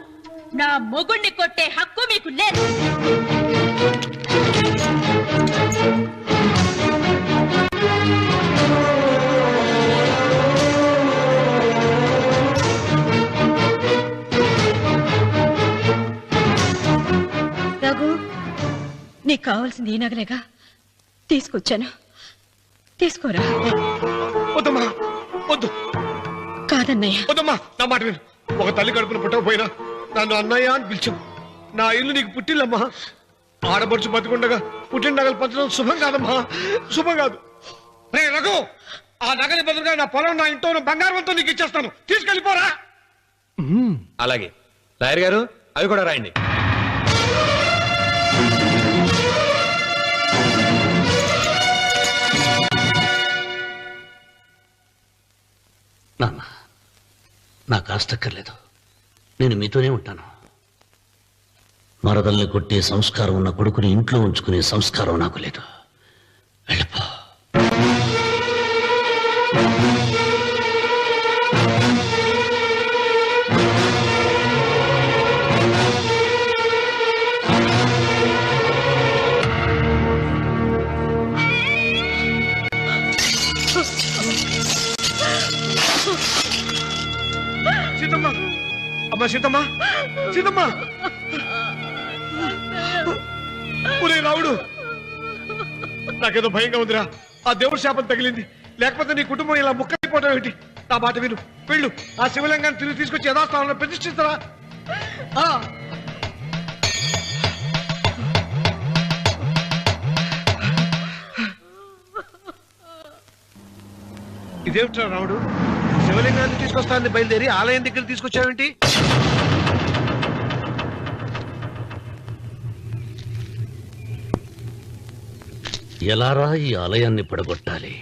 S3: నా మొగుడిని కొట్టే హక్కు మీకు లేదు.
S10: రఘు, నీకు కావాల్సింది ఈ నగలేగా తీసుకొచ్చాను, తీసుకోరా.
S1: వద్దమ్మా, వద్దు.
S10: కాదన్నయ్య.
S1: వద్దమ్మా, నా మాట విను. ఒక తల్లి కడుపున పుట్టకపోయినా నన్ను అన్నయ్య అని పిలిచావు. నా ఇల్లు నీకు పుట్టిల్లమ్మా. ఆడపడుచు బతికుండగా పుట్టిన నగలు పంచడం శుభం కాదమ్మా, శుభం కాదు. రే రఘు, ఆ నగలి బదులుగా నా పొలం, నా ఇంట్లో ఉన్న బంగారంతో నీకు ఇచ్చేస్తాను. తీసుకెళ్ళిపోరా.
S8: అలాగే లాయర్ గారు, అవి కూడా రాయండి.
S2: నాన్న, నాకు ఆస్తక్కర్లేదు. నేను మీతోనే ఉంటాను. మరదల్ని కొట్టే సంస్కారం ఉన్న కొడుకుని ఇంట్లో ఉంచుకునే సంస్కారం నాకు లేదు. వెళ్ళిపో.
S1: సీతమ్మ, అమ్మ సీతమ్మ, సీతమ్మ. ఒరే రావుడు, నాకేదో భయంగా ఉందిరా. ఆ దేవుడి శాపం తగిలింది. లేకపోతే నీ కుటుంబం ఇలా ముక్కైపోవటం ఏంటి? నా మాట విను, వెళ్ళు. ఆ శివలింగాన్ని తిరిగి తీసుకొచ్చి యథాస్థానంలో ప్రతిష్ఠిస్తారా? ఇదేమిట్రా రావుడు, శివలింగాన్ని తీసుకొస్తానని బయలుదేరి ఆలయం దగ్గర తీసుకొచ్చావేంటి?
S2: ఎలారా ఈ ఆలయాన్ని పడగొట్టాలి?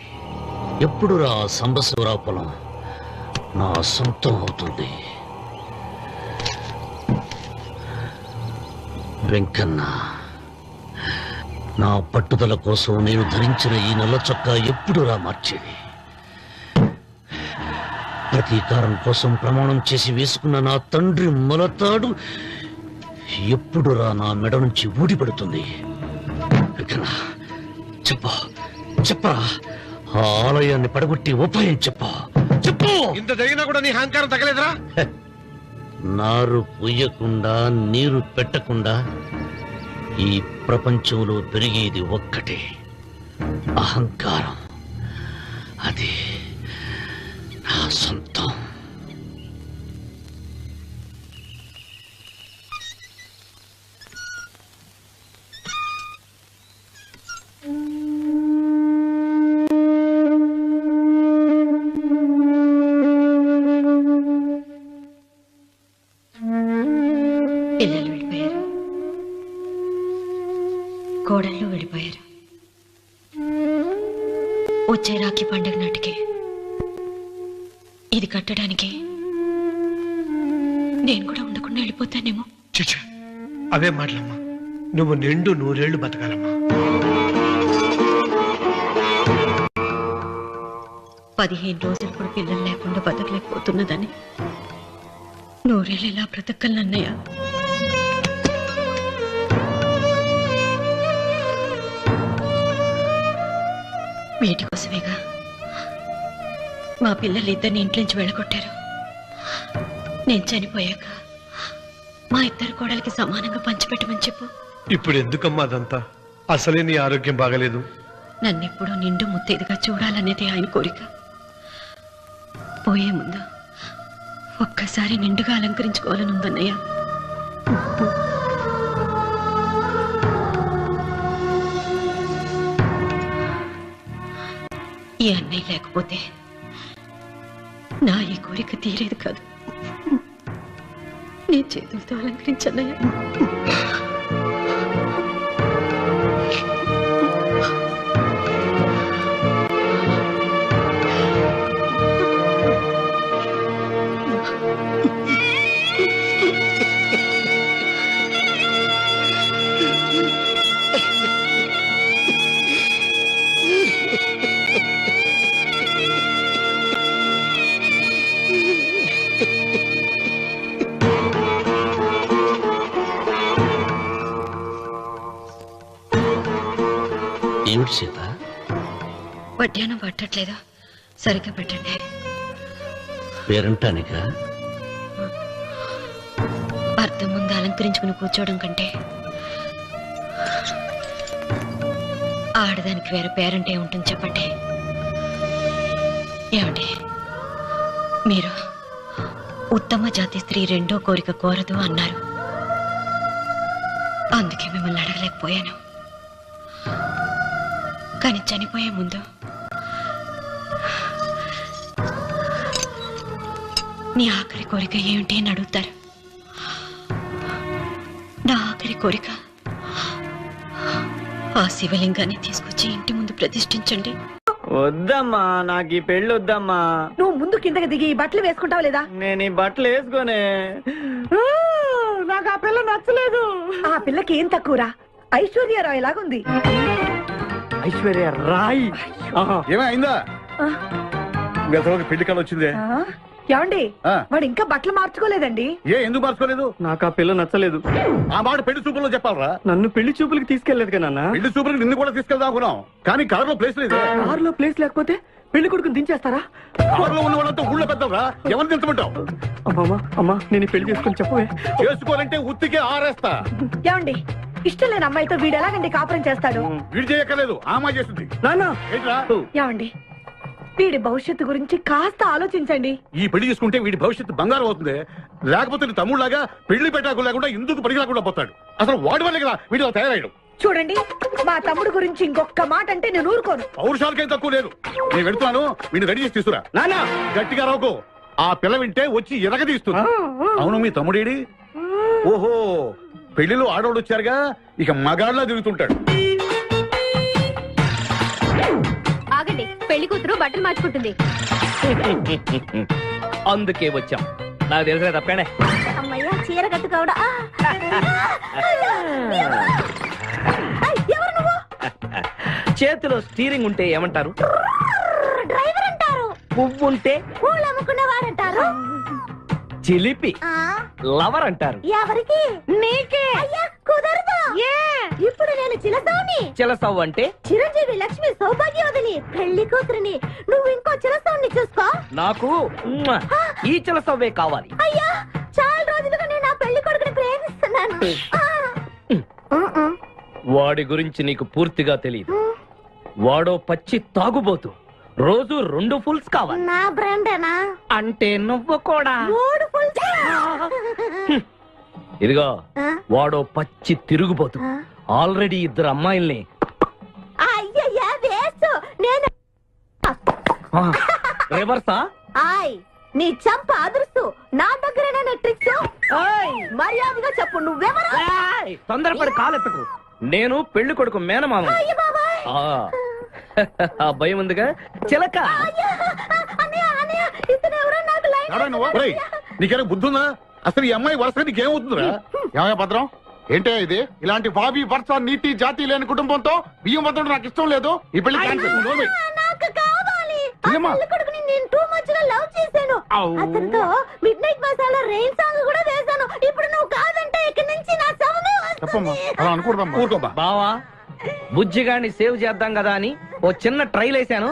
S2: ఎప్పుడురా సంబశివరావు పొలం నా సొంతం అవుతుంది? వెంకన్న, నా పట్టుదల కోసం నేను ధరించిన ఈ నల్ల చొక్కా ఎప్పుడురా మార్చేది? ప్రతీకారం కోసం ప్రమాణం చేసి వేసుకున్న నా తండ్రి మొలతాడు ఎప్పుడురా నా మెడ నుంచి ఊడిపడుతుంది? మూర్ఖనా చెప్పు చెప్పరా ఆ ఆలయాన్ని పడగొట్టి ఉపాయం చెప్పు చెప్పు.
S6: ఇంత జరిగినా కూడా నీ అహంకారం తగ్గలేదురా?
S2: నారు పొయ్యకుండా నీరు పెట్టకుండా ఈ ప్రపంచంలో పెరిగేది ఒక్కటే, అహంకారం. అది నా సొంతం.
S10: పిల్లలు వెళ్ళిపోయారు, కోడళ్ళు వెళ్ళిపోయారు. వచ్చే రాఖీ పండుగ నాటికి ఇది కట్టడానికి నేను కూడా ఉండకుండా వెళ్ళిపోతానేమో.
S6: చిచ్చా, అవే మాటలమ్మా. నువ్వు నిండు 100 ఏళ్ళు బతకాలమ్మా.
S10: 15 రోజులు కూడా పిల్లలు లేకుండా బతకలేకపోతున్నదని 100 ఏళ్ళు ఇలా బ్రతకలన్నయ్య. వీటి కోసమేగా మా పిల్లలు ఇద్దరిని ఇంట్లోంచి వెళ్ళగొట్టారు. నేను చనిపోయాక మా ఇద్దరు కోడలికి సమానంగా పంచిపెట్టమని చెప్పు.
S6: ఇప్పుడు ఎందుకమ్మా అదంతా? అసలే నీ ఆరోగ్యం బాగలేదు.
S10: నన్నెప్పుడు నిండు ముత్తేదిగా చూడాలనేది ఆయన కోరిక. పోయే ముందు ఒక్కసారి నిండుగా అలంకరించుకోవాలని ఉందన్నయ్య. ఈ అన్నయ్య లేకపోతే నా ఈ కోరిక తీరేది కాదు. నీ చేతులతో అలంకరించన్నయ్య.
S2: ఏమిటి సీత?
S10: వడ్డానం పట్టట్లేదా? సరిగ్గా పెట్టండి.
S2: పేరంటానిక
S10: అర్థం ముందు అలంకరించుకుని కూర్చోవడం కంటే ఆడదానికి వేరే పేరంటే ఉంటుంది చెప్పండి. ఏమండి, మీరు ఉత్తమ జాతి స్త్రీ రెండో కోరిక కోరదు అన్నారు. అందుకే మిమ్మల్ని అడగలేకపోయాను. కానీ చనిపోయే ముందు నీ ఆఖరి కోరిక ఏమిటి అని అడుగుతారు. నా ఆఖరి కోరిక ఆ శివలింగాన్ని తీసుకొచ్చి ఇంటి ముందు ప్రతిష్ఠించండి.
S5: వద్దమ్మా, నాకు ఈ పెళ్లి వద్దమ్మా.
S3: నువ్వు ముందు కిందకి దిగి ఈ బట్టలు వేసుకుంటావు లేదా?
S5: నేను ఈ బట్టలు వేసుకోనే.
S3: నాకు ఆ పిల్ల నచ్చలేదు. ఆ పిల్లకి ఏం తక్కువరా? ఐశ్వర్యరాయ్ లాగుంది.
S5: ఐశ్వర్య రాయ్
S6: ఏమైందా? గతంలో పెళ్లి కాలం వచ్చిందే.
S3: ఏమండి, వాడు ఇంకా బట్టలు మార్చుకోలేదండి.
S6: ఎందుకు మార్చుకోలేదు?
S5: నాకు ఆ పిల్ల నచ్చలేదు.
S6: ఆ మాట పెళ్లి చూపుల్లో చెప్పాలరా?
S5: నన్ను పెళ్లి చూపులకి తీసుకెళ్లేదు కదా.
S6: పెళ్లి చూపులకు నిన్ను కూడా తీసుకెళ్దాం అనుకున్నాం, కానీ కారులో ప్లేస్ లేదు.
S5: కారులో ప్లేస్ లేకపోతే పెళ్లి కొడుకుని దించేస్తారా?
S6: కారులో ఉన్న వాళ్ళంతా ఊళ్ళో పెద్దవరా, ఎవరిని దించమంటావు?
S5: అమ్మా నేను పెళ్లి చేసుకుని చెప్పవే.
S6: చేసుకోవాలంటే ఉత్తికే ఆరేస్తా.
S3: ఏమండి, ఇష్టం లేని అమ్మాయితో వీడు ఎలాగండి కాపురం చేస్తాడు?
S6: వీడు చేయక్కర్లేదు, ఆ అమ్మాయి చేస్తుంది. ఏమండి,
S3: వీడి భవిష్యత్తు గురించి కాస్త ఆలోచించండి.
S6: ఈ పెళ్లి చేసుకుంటే వీడి భవిష్యత్తు బంగారం అవుతుంది. లేకపోతే నీ తమ్ముళ్లాగా పెళ్లి పెట్టాకు లేకుండా ఎందుకు పనికి రాకుండా పోతాడు. అసలు వాడి వల్లే కదా వీడిలో తయారయ్యాడు.
S3: చూడండి, మా తమ్ముడు గురించి ఇంకొక మాట అంటే నేను ఊరుకోను.
S6: పౌరుషాలకేం తక్కువ లేదు. నేను వెళ్తున్నాను, వీడిని రెడీ చేసి తీసుకురా. నానా గట్టిగా రావుకో, ఆ పిల్ల వింటే వచ్చి ఎరగదీస్తుంది. అవును, మీ తమ్ముడేడి? ఓహో, పెళ్లిలో ఆడవాళ్ళు వచ్చారుగా, ఇక మగాళ్ళ తిరుగుతుంటాడు.
S4: ఆగండి, పెళ్లి కూతురు బట్టలు మార్చుకుంటుంది.
S5: అందుకే వచ్చాం. నాకు తెలిసిన తప్పనే.
S4: అమ్మయ్య, చీర కట్టుకోవడా?
S5: చేతిలో స్టీరింగ్ ఉంటే ఏమంటారు?
S4: డ్రైవర్ అంటారు.
S5: పువ్వు ఉంటే
S4: పూలు అమ్ముకునేవాడంటారు.
S5: చిలిపి లవర్ అంటారు.
S4: ఎవరికి? నీకే. అయ్యా కుదరదు. ఇప్పుడు నేను చిలసౌని.
S5: చిలసవ్వు అంటే
S4: చిరంజీవి లక్ష్మి సౌభాగ్యవతిని పెళ్లి కూతురిని. నువ్వు ఇంకో చిలసౌని చూసుకో.
S5: నాకు ఈ చిలసవ్వే కావాలి.
S4: అయ్యా చాలా రోజులుగా నేను ఆ పెళ్లి కొడుకుని ప్రేమిస్తున్నాను.
S5: వాడి గురించి నీకు పూర్తిగా తెలియదు. వాడో పచ్చి తాగుబోతు. రోజు 2 ఫుల్స్ కావాలి.
S4: నా బ్రాండేనా?
S5: అంటే నువ్వు కూడా.
S4: 3 ఫుల్స్.
S5: ఇదిగో వాడో పచ్చి తిరుగుబోతు. ఆల్రెడీ 2 అమ్మాయిల్ని.
S4: అయ్యయ్యా వేస్ట్. నేను
S5: రివర్సా?
S4: ఆయ్ నీ చంప అదురుస్తూ నా దగ్గరేనా ట్రిక్స్? మర్యాదగా చెప్పు నువ్వెవరు?
S5: తొందరపడి కాలెత్తకు. నేను పెళ్లి కొడుకు మేనమామ. ఆ భయం ఉందిగా చిలక.
S11: నీకేనా బుద్ధుందా? అసలు ఈ అమ్మాయి వరుసగా నీకేమవుతుందిరా? ఏమయ్య భద్రం, ఏంటే ఇది? ఇలాంటి బాబీ వరుస నీతి జాతి లేని కుటుంబంతో బియ్యం వద్దడం నాకు ఇష్టం లేదు. ఈ పెళ్లి క్యాన్సిల్.
S4: నాకు కావాలి. ఆ పెళ్లి కొడుకుని నేను టూ మచ్ గా లవ్ చేశాను. అతనితో mid night masala rain song కూడా వేశాను. ఇప్పుడు నువ్వు కాదంటే ఇక్కడి నుంచి నా శవమే
S11: చెప్పమ్మా. అలా అనకూడదమ్మా. ఊరుకోమ్మా.
S5: బావా బుజ్జిగాన్ని సేవ్ చేద్దాం కదా అని ఓ చిన్న ట్రైల్ వేసాను.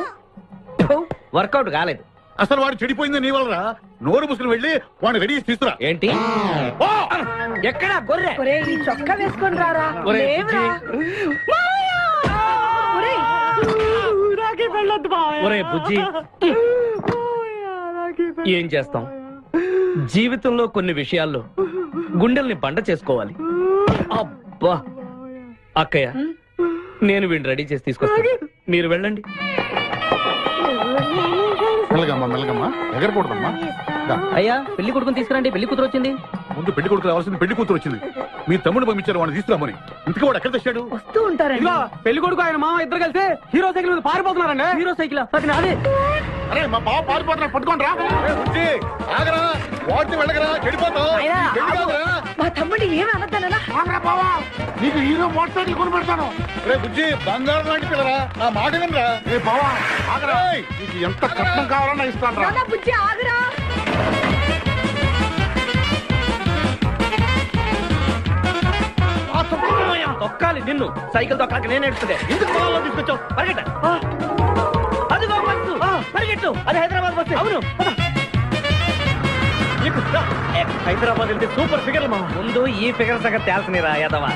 S5: వర్కౌట్ కాలేదు.
S11: అసలు వాడు చెడిపోయింది నీ వల్ల. నోరు ముసుకుని వెళ్ళి వాడిని రెడీ చేసి తీసుకురా.
S5: ఏంటి? ఎక్కడ గొర్రె?
S3: చొక్కా వేసుకొని రారా.
S5: ఒరే బుజ్జి, ఏం చేస్తాం? జీవితంలో కొన్ని విషయాల్లో గుండెల్ని బండ చేసుకోవాలి. అబ్బా అక్కయ్య, నేను వీడిని రెడీ చేసి తీసుకొస్తాను. మీరు వెళ్ళండి.
S11: మెల్లగమ్మా మెల్లగమ్మా, ఎగరకూడదమ్మా.
S5: అయ్యా పెళ్లి కొడుకుని తీసుకురండి. పెళ్లి కూతురు వచ్చింది.
S11: ముందు పెళ్లి కొడుకు రావాల్సింది పెళ్లి కూతురు వచ్చింది. మీ తమ్ముడు పంపించారు వాడిని తీసుకురామని. ఇంతకీ వాడు ఎక్కడ తెచ్చాడు?
S3: వస్తూ ఉంటారండి.
S5: పెళ్లి కొడుకు ఆయన మామ ఇద్దరు కలిసి హీరో సైకిల్ మీద పారిపోతున్నారండి. హీరో సైకిల్ అది నాదే.
S11: అరే మా బావ పారిపోతున్నా, పట్టుకోండి రా. ఆగరా, వాడిని వెళ్ళగరా, చెడిపోతావు.
S3: మా తమ్ముడిని ఏమి అనద్దనా?
S11: నీకు హీరో మోటార్ సైకిల్ కొని పెడతాను. రే బుజ్జి, బంగారం లాంటి పిల్లరా, నా మాట వినరా. రే బావా ఆగరా, నీకు ఎంత కట్నం కావాలన్నా ఇస్తాను రా.
S3: బుజ్జి ఆగరా.
S5: తొక్కాలి నిన్ను. సైకిల్ తొక్కాక నేను ఎడుతుండే. ఎందుకు పొలంలో తీసుకొచ్చావు? పరిగెట్ట. అది బస్సు. పరిగెట్టు. అది హైదరాబాద్ బస్సు. అవును. హైదరాబాద్ వెళ్తే సూపర్ ఫిగర్ మా. ముందు ఈ ఫిగర్ సగం తేల్చనిరా యాదవా.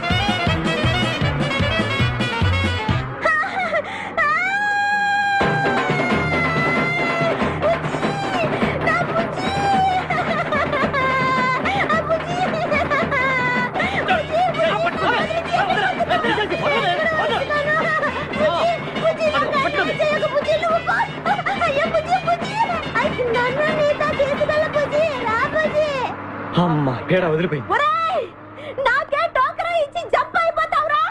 S5: అమ్మా పేడ వదిలిపోయింది.
S4: నాకే టోకరా ఇచ్చి జంప్ అయిపోతావురా.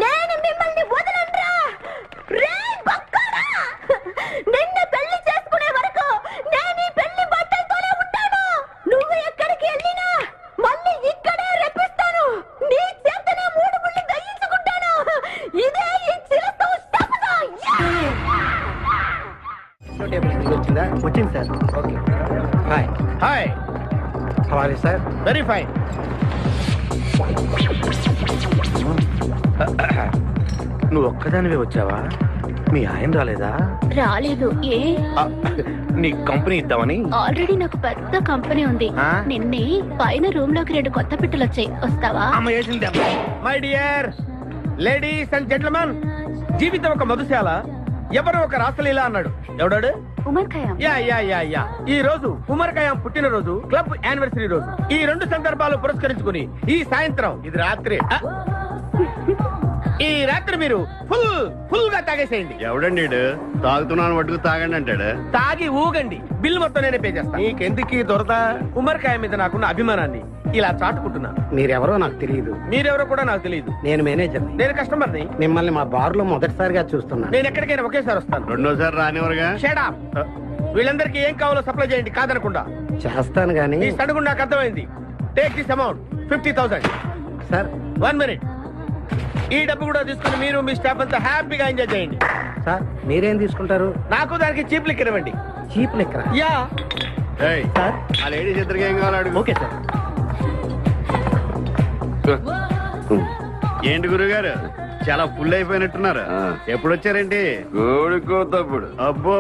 S4: నేను మిమ్మల్ని వదలనురా. రే బక్కరా, నిన్ను పెళ్లి చేసుకునే వరకు నేను ఈ పెళ్లి బట్టలతోనే ఉంటాను. నువ్వు ఎక్కడికి వెళ్ళినా మళ్ళీ ఇక్కడే రెప్పిస్తాను. నీ చేతనే 3 ముళ్ళు దయించుకుంటాను. ఇదే ఈ చిలతో శపథం.
S5: వచ్చింది sir. Okay hi.
S1: Hi,
S5: how are you sir?
S1: Very fine.
S5: నువ్వు ఒక్కదానివే వచ్చావా? మీ ఆయన రాలేదా?
S4: రాలేదు. ఏ
S5: నీ కంపెనీ ఇద్దామని.
S4: ఆల్రెడీ నాకు పెద్ద కంపెనీ ఉంది. నిన్నే పైన రూమ్ లోకి 2 కొత్త పిట్టలు వచ్చాయి. వస్తావా?
S1: My dear ladies and gentlemen, జీవితం ఒక మధుశాల, ఎవరు ఒక రాసలీల అన్నాడు. ఎవడాడు?
S4: Omar Khayyam.
S1: Yeah yeah yeah yeah. ఈ రోజు ఉమర్ ఖయాం పుట్టినరోజు, క్లబ్ యానివర్సరీ రోజు. ఈ 2 సందర్భాలు పురస్కరించుకుని ఈ సాయంత్రం, ఇది రాత్రి, ఈ రాత్రి మీరు ఫుల్ గా తాగేసేయండి.
S9: ఎవడండి తాగుతున్నాను పట్టుకు తాగండి అంటాడు.
S1: తాగి ఊగండి, బిల్ మొత్తం నేనే పే చేస్తాను. నీకెందుకు దొరద? ఉమర్ ఖయాం మీద నాకున్న అభిమానాన్ని ఇలా చాటుకుంటున్నాను.
S12: మీరెవరో నాకు తెలియదు.
S1: మీరెవరో కూడా నాకు తెలియదు.
S12: నేను మేనేజర్.
S1: నేను కస్టమర్ని.
S12: మిమ్మల్ని మా బార్ లో మొదటిసారిగా చూస్తున్నాను.
S1: నేను ఎక్కడికైనా ఒకేసారి వస్తాను.
S9: రెండోసారి రానివరగా.
S1: Shut up. వీళ్ళందరికీ ఏం కావాలో సప్లై చేయండి, కాదనకుండా.
S12: చేస్తాను గానీ
S1: ఈ సడుగు నాకు అర్థమైంది. Take this amount 50,000.
S12: Sir
S1: 1 minute. ఈ డబ్బు కూడా తీసుకుని మీరు మీ స్టాఫ్ అంతా హ్యాపీగా ఎంజాయ్ చేయండి.
S12: సార్ మీరేం తీసుకుంటారు?
S1: నాకు దానికి చీప్ లిక్కర్ ఇవ్వండి.
S12: చీప్ లెక్కరా?
S1: యా. ఆ లేడీస్ ఇద్దరికి ఏం కావాలి అడుగు.
S5: Okay sir.
S1: ఏంటి గురుగారు చాలా ఫుల్ అయిపోయినట్టున్నారు. ఎప్పుడు వచ్చారేంటి?
S13: కోడికోతప్పుడు.
S1: అబ్బో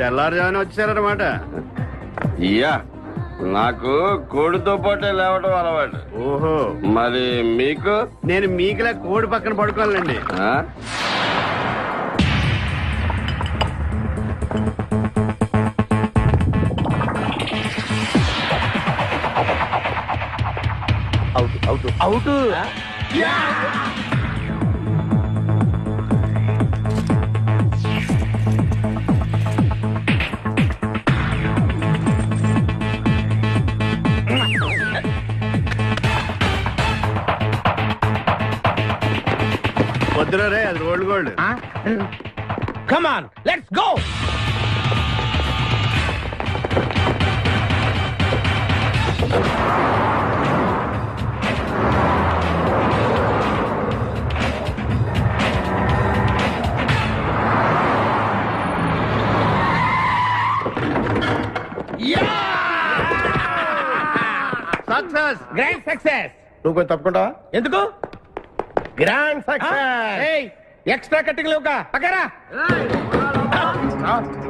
S1: తెల్లారుజామున వచ్చారన్నమాట.
S13: ఇయ్యా నాకు కోడితో పాటే లేవటం అలవాటు.
S1: ఓహో
S13: మరి మీకు?
S1: నేను మీకులా కోడి పక్కన పడుకోవాలండి.
S5: Out out out.
S1: వద్దురా రే, అది rolled gold.
S5: Come on let's go.
S1: Success,
S5: grand success.
S11: నువ్వు కొంచెం తప్పుకుంటావా?
S5: ఎందుకు?
S11: Grand success.
S5: ఎక్స్ట్రా కట్టింగ్ లేవుగా పక్కరా.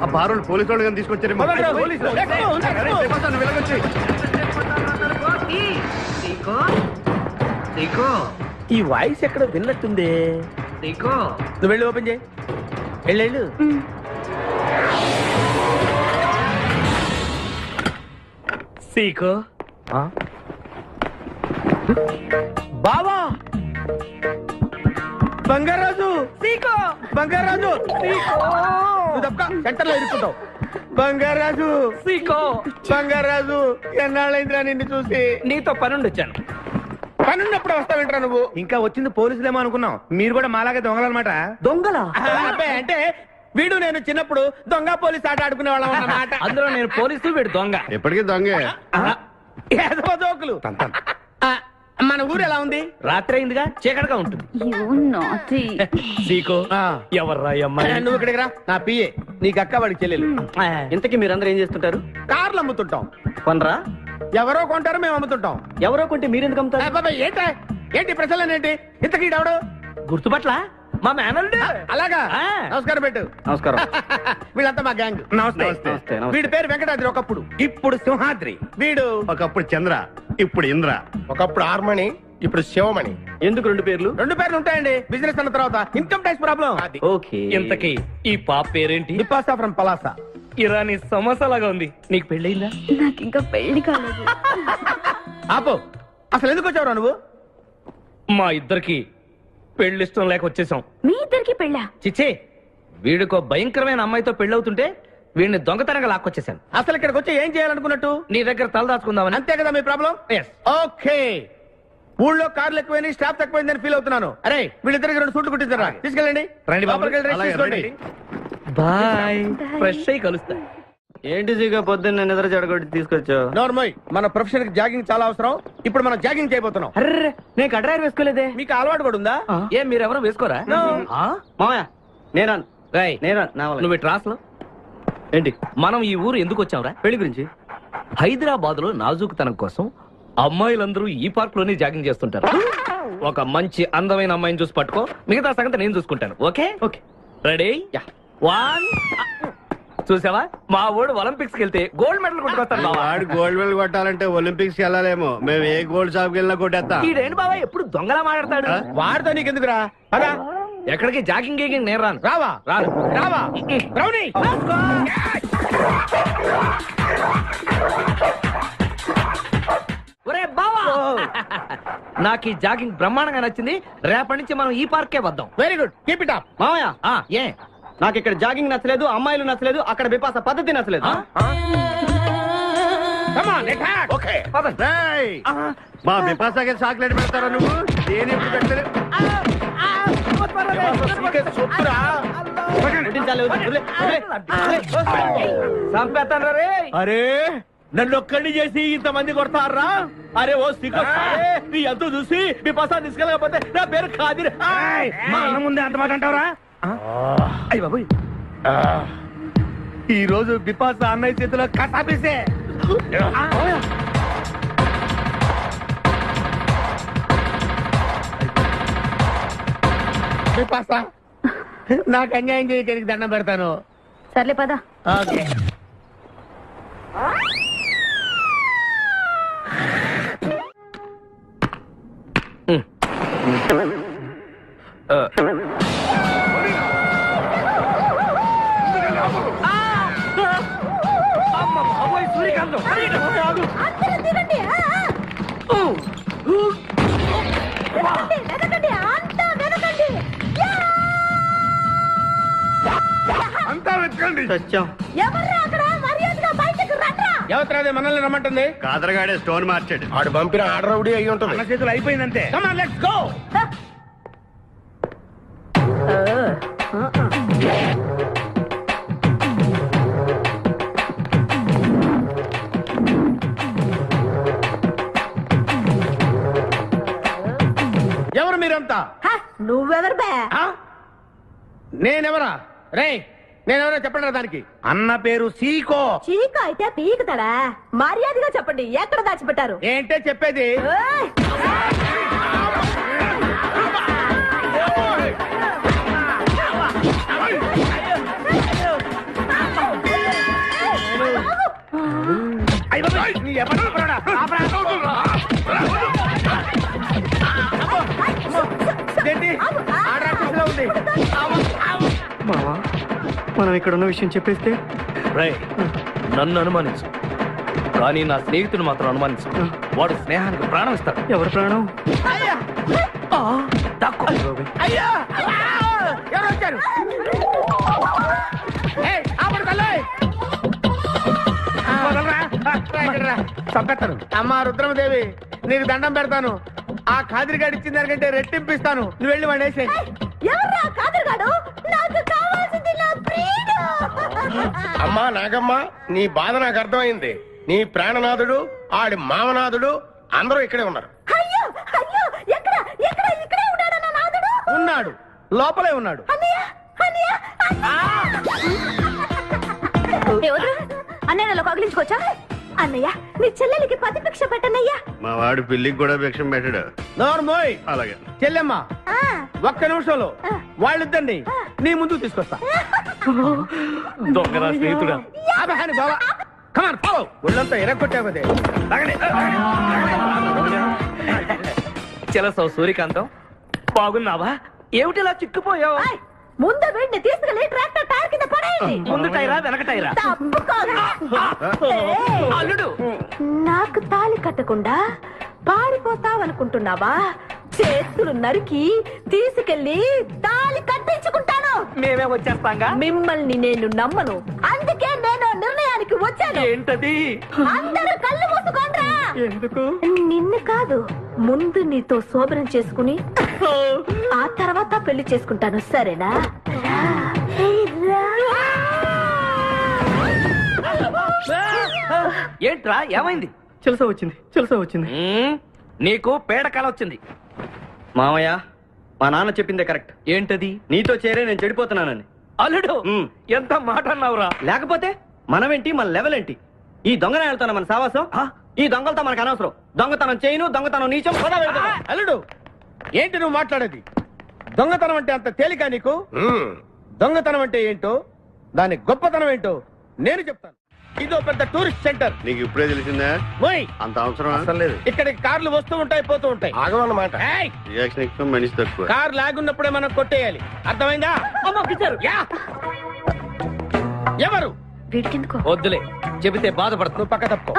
S1: ఆ బారోళ్ళు పోలీసు వాళ్ళు కానీ తీసుకొచ్చారు.
S5: ఈ వాయిస్ ఎక్కడ విన్నట్టుంది. నువ్వు వెళ్ళి ఓపెన్ చేయి. వెళ్ళు. సీకో బావా బంగారాజు. సీకో బంగారాజు. నువ్వు తప్ప సెంటర్ లో ఇరుక్కుంటావు. బంగారాజు. సీకో బంగారాజు. ఎన్నాళ్ళైందిరా నిన్ను చూసి. నీతో పనుండి వచ్చాను. పనున్నప్పుడు వస్తావేంట్రా నువ్వు? ఇంకా వచ్చింది పోలీసులేమో అనుకున్నాం. మీరు కూడా మాలాగే దొంగలన్నమాట. దొంగలా? అంటే వీడు నేను చిన్నప్పుడు దొంగ పోలీసు ఆట ఆడుకునే వాళ్ళం అన్నమాట. అందులో నేను పోలీసు, వీడు దొంగ.
S1: ఎప్పటికీ దొంగే.
S5: ఏదో జోకులు. మన ఊరు ఎలా ఉంది? రాత్రి అయిందిగా, చీకటిగా ఉంటుంది. సీకో ఎవర్రా అమ్మాయి? నువ్వు ఇక్కడికి రా. నా పిఏ. నీకు అక్క, వాడికి చెల్లెలు. ఇంతకీ మీరందరూ ఏం చేస్తుంటారు? కార్లు అమ్ముతుంటాం. కొనరా? ఎవరో కొంటారు, మేము అమ్ముతుంటాం. ఎవరో కొంటే మీరెందుకు అమ్ముతారు? ఏంటి ప్రశ్నలేంటి? ఇంతకీ ఎవడు? గుర్తుపట్ల మా మేనల్డ్. అలాగా? నమస్కారం పెట్టు. నమస్కారం. వీళ్ళంతా మా గ్యాంగ్. నమస్తే. వీడి పేరు వెంకటాద్రి ఒకప్పుడు, ఇప్పుడు సింహాద్రి. వీడు
S1: ఒకప్పుడు చంద్ర, ఇప్పుడు ఇంద్ర.
S11: ఒకప్పుడు ఆర్మణి, ఇప్పుడు శివమణి.
S5: ఎందుకు రెండు పేర్లు? రెండు పేర్లు ఉంటాయండి. బిజినెస్ అన్న తర్వాత ఇన్కమ్ ట్యాక్స్ ప్రాబ్లం. ఓకే. ఇంతకీ ఈ పాప పేరేంటి? నిపాసా ఫ్రమ్ పలాసా. ఇరానీ సమోసా లాగా ఉంది. నీకు పెళ్ళయిందా?
S4: నాకు ఇంకా పెళ్లి కాలేదు.
S5: ఆపో. అసలు ఎందుకు వచ్చావురా నువ్వు? మా ఇద్దరికి పెళ్లి ఇష్టం లేక వచ్చేసాం.
S4: మీ ఇద్దరికి పెళ్ళా?
S5: చిచ్చే, వీడికో భయంకరమైన అమ్మాయితో పెళ్ళవుతుంటే వీడిని దొంగతనంగా లాక్కొచ్చేసాను. అసలు ఇక్కడికి వచ్చి ఏం చేయాలనుకున్నట్టు? నీ దగ్గర తల దాచుకుందామని. అంతే కదా మీ ప్రాబ్లం? ఓకే. ఊళ్ళో కార్లు ఎక్కువైంది, స్టాఫ్ తక్కువైందని ఫీల్ అవుతున్నాను. అరే వీళ్ళిద్దరికి 2 సూట్లు కుట్టించారా? తీసుకెళ్ళండి. బాయ్. ఫ్రెష్ అయ్యి కలుస్తా.
S12: ఏంటి సీగా పొద్దున్న నిద్ర చెడగొట్టి తీసుకొచ్చావు?
S5: నోర్మోయ్, మన ప్రొఫెషన్ కి జాగింగ్ చాలా అవసరం. ఇప్పుడు మనం జాగింగ్ చేయబోతున్నాం. అర్రే, నేను కడ్రాయర్ వేసుకోలేదే. మీకు అలవాటు కూడా ఉందా? ఏం మీరెవరూ వేసుకోరా?
S12: మామయ్య నేనా?
S5: నువ్వు ట్రాస్ లో ఏంటి? మనం ఈ ఊరు ఎందుకు వచ్చావురా?
S12: పెళ్లి గురించి.
S5: హైదరాబాద్ లో నాజూకుతనం కోసం అమ్మాయిలందరూ ఈ పార్క్ లోనే జాగింగ్ చేస్తుంటారు. ఒక మంచి అందమైన అమ్మాయిని చూసి పట్టుకో, మిగతా సంగతి నేను చూసుకుంటాను. ఓకే? ఓకే. రెడీ? 1. చూసావా, మా ఊడు ఒలింపిక్స్ కి వెళ్తే గోల్డ్ మెడల్ కొట్టుకొస్తాడు.
S1: వాడు గోల్డ్ మెడల్ కొట్టాలంటే ఒలింపిక్స్ కి వెళ్ళాలేమో. మేము ఏ గోల్డ్ షాప్ కి వెళ్ళినా కొట్టేస్తాం.
S5: ఈడేంటి బాబా ఎప్పుడు దొంగలా మాట్లాడతాడు? వాడితో నీకెందుకురా? అదా ఎక్కడికి జాగింగ్ గీగింగ్ నేను రాను. రావా? రావా? రౌడీ ఒరే బావా, నాకు ఈ జాగింగ్ బ్రహ్మాండంగా నచ్చింది. రేపటి నుంచి మనం ఈ పార్కే వద్దాం. Very good, keep it up.
S12: మామయ్య
S5: ఏ
S12: నాకు ఇక్కడ జాగింగ్ నచ్చలేదు, అమ్మాయిలు నచ్చలేదు, అక్కడ బిపాస పద్ధతి నచ్చలేదు.
S1: మా బిపాసాకి చాక్లెట్ పెడతారా నువ్వు? నేను ఎప్పుడు పెట్టలేదు.
S5: అరే నన్ను ఒక్కడిని చేసి ఇంతమంది కొడతారా? అరే ఓ సిగ్గు, నీ ఎంతో చూసి మీ పసా తీసుకెళ్ళకపోతే నా పేరు ఖాదీర్. మా అన్న ముందే అంత మాట అంటావరా? అయ్య బాబు,
S12: ఈ రోజు బిపాస అన్నయ్య చేతిలో కసాపేసే. బిపాస నాకు అన్యాయం చేయడానికి దండం పెడతాను.
S4: సర్లే పద.
S12: ఓకే.
S4: అందరూ దిగండి. వెనకండి, అంతా వెనకండి.
S11: అంతా వెతకండి.
S4: ఎవర్రా అక్కడ? మర్యాదగా బయటకు రండ్రా.
S12: ఎవరు మనల్ని రమ్మంటుంది?
S9: కాదరగాడే స్టోన్ మార్చాడు.
S11: ఆడు పంపిన ఆర్డర్ రౌడీ అయి ఉంటుంది.
S12: మన చేతులు అయిపోయిందంటే. Come on, let's go. ఎవరు మీరంతా?
S4: నువ్వెవరు బే?
S12: నేనెవరా? రే నేనెవరో చెప్పండి దానికి. అన్న పేరు సీకో.
S4: చీక అయితే పీకుతాడా? మర్యాదగా చెప్పండి, ఎక్కడ దాచిపెట్టారు?
S12: ఏంటే చెప్పేది? మావా మనం ఇక్కడ ఉన్న విషయం చెప్పేస్తే?
S5: నన్ను అనుమానించు, కానీ నా స్నేహితుడు మాత్రం అనుమానించు. వాడు స్నేహానికి ప్రాణం ఇస్తాడు.
S12: ఎవరు ప్రాణం?
S5: అయ్యా
S12: ఎవరు వచ్చారు? చంపేస్తాను. అమ్మా రుద్రమదేవి, నీకు దండం పెడతాను. ఆ ఖాదిరిగాడు ఇచ్చిన దానికంటే రెట్టింపిస్తాను. నువ్వు వెళ్ళి వాడు వేసేయ్.
S4: ఎవర్రా కాదరుగాడు? నాకు కావాల్సింది నా ప్రియుడు.
S11: అమ్మా నాగమ్మ, నీ బాధ నాకు అర్థమైంది. నీ ప్రాణనాథుడు, ఆడి మామనాథుడు అందరూ ఇక్కడే ఉన్నారు.
S4: అయ్యో అయ్యో, ఎక్కడ ఎక్కడ ఇక్కడే ఉన్నాడు నా నాదుడు?
S12: ఉన్నాడు, లోపలే ఉన్నాడు.
S4: అన్నయ్య అన్నయ్య అన్నయ్య నన్ను కగిలించుకోవచ్చా? అన్నయ్య నీ చెల్లెలికి పతి భిక్ష పెట్టనయ్యా.
S9: మా వాడు పెళ్లికి కూడా భిక్షం పెట్టాడు.
S12: నోర్మోయ్.
S9: అలాగే
S12: చెల్లెమ్మ, ఒక్క నిమిషంలో వాళ్ళిద్దండి నీ ముందుకు తీసుకొస్తా.
S5: దొంగరా స్నేహితుడా.
S12: బాబా కమాన్ ఫాలో. ఒళ్ళంతా ఎరగొట్టావదే.
S5: చెలసో సూర్యకాంతం, బాగున్నావా? ఏమిటిలా చిక్కుపోయావు?
S4: ముందు వీడిని తీసుకెళ్లి ట్రాక్టర్ టైర్ కింద పడేయండి.
S5: ముందు టైరా వెనక టైరా?
S4: అల్లుడు, నాకు తాళి కట్టకుండా పారిపోతావనుకుంటున్నావా? చేతులు నరికి తీసుకెళ్లి తాళి కట్టించుకుంటాను.
S5: మేమే వచ్చేస్తాంగా.
S4: మిమ్మల్ని నేను నమ్మను, అందుకే నేను నిర్ణయానికి వచ్చాను.
S5: ఏంటది?
S4: అందరూ కళ్ళు మూసుకోండ్రా.
S5: ఎందుకు?
S4: నిన్ను కాదు, ముందు నీతో శోభనం చేసుకుని ఆ తర్వాత పెళ్లి చేసుకుంటాను, సరేనా?
S5: ఏంట్రా ఏమైంది?
S12: చెలస వచ్చింది, చెలస వచ్చింది.
S5: నీకు పేడకాల వచ్చింది.
S12: మామయ్య, మా నాన్న చెప్పిందే కరెక్ట్.
S5: ఏంటది?
S12: నీతో చేరే నేను చెడిపోతున్నానని.
S5: అల్లుడు, ఎంత మాట అన్నావురా?
S12: లేకపోతే మనమేంటి, మన లెవెల్ ఏంటి? ఈ దొంగనే వెళ్తాను మన సావాసం. ఈ దొంగలతో మనకు అనవసరం. దొంగతనం చేయను, దొంగతనం నీచం.
S1: అల్లుడు, ఏంటి నువ్వు మాట్లాడేది? దొంగతనం అంటే అంత తేలిక నీకు? దొంగతనం అంటే ఏంటో, దాని గొప్పతనం ఏంటో నేను చెప్తాను. ఇదో పెద్ద టూరిస్ట్ సెంటర్.
S9: నీకు ఇప్పుడే తెలిసిందా? అంత అవసరం
S1: అసలు లేదు. ఇక్కడికి కార్లు వస్తూ ఉంటాయి, పోతూ ఉంటాయి.
S11: ఆగమన్నమాట.
S9: రియాక్షన్ ఎక్కువ, మనిషి తక్కువ.
S1: కార్ లాగున్నప్పుడే మనం కొట్టేయాలి, అర్థమైందా? ఎవరు?
S5: వద్దులే, చెబితే బాధపడుతు.
S1: పక్క తప్పు.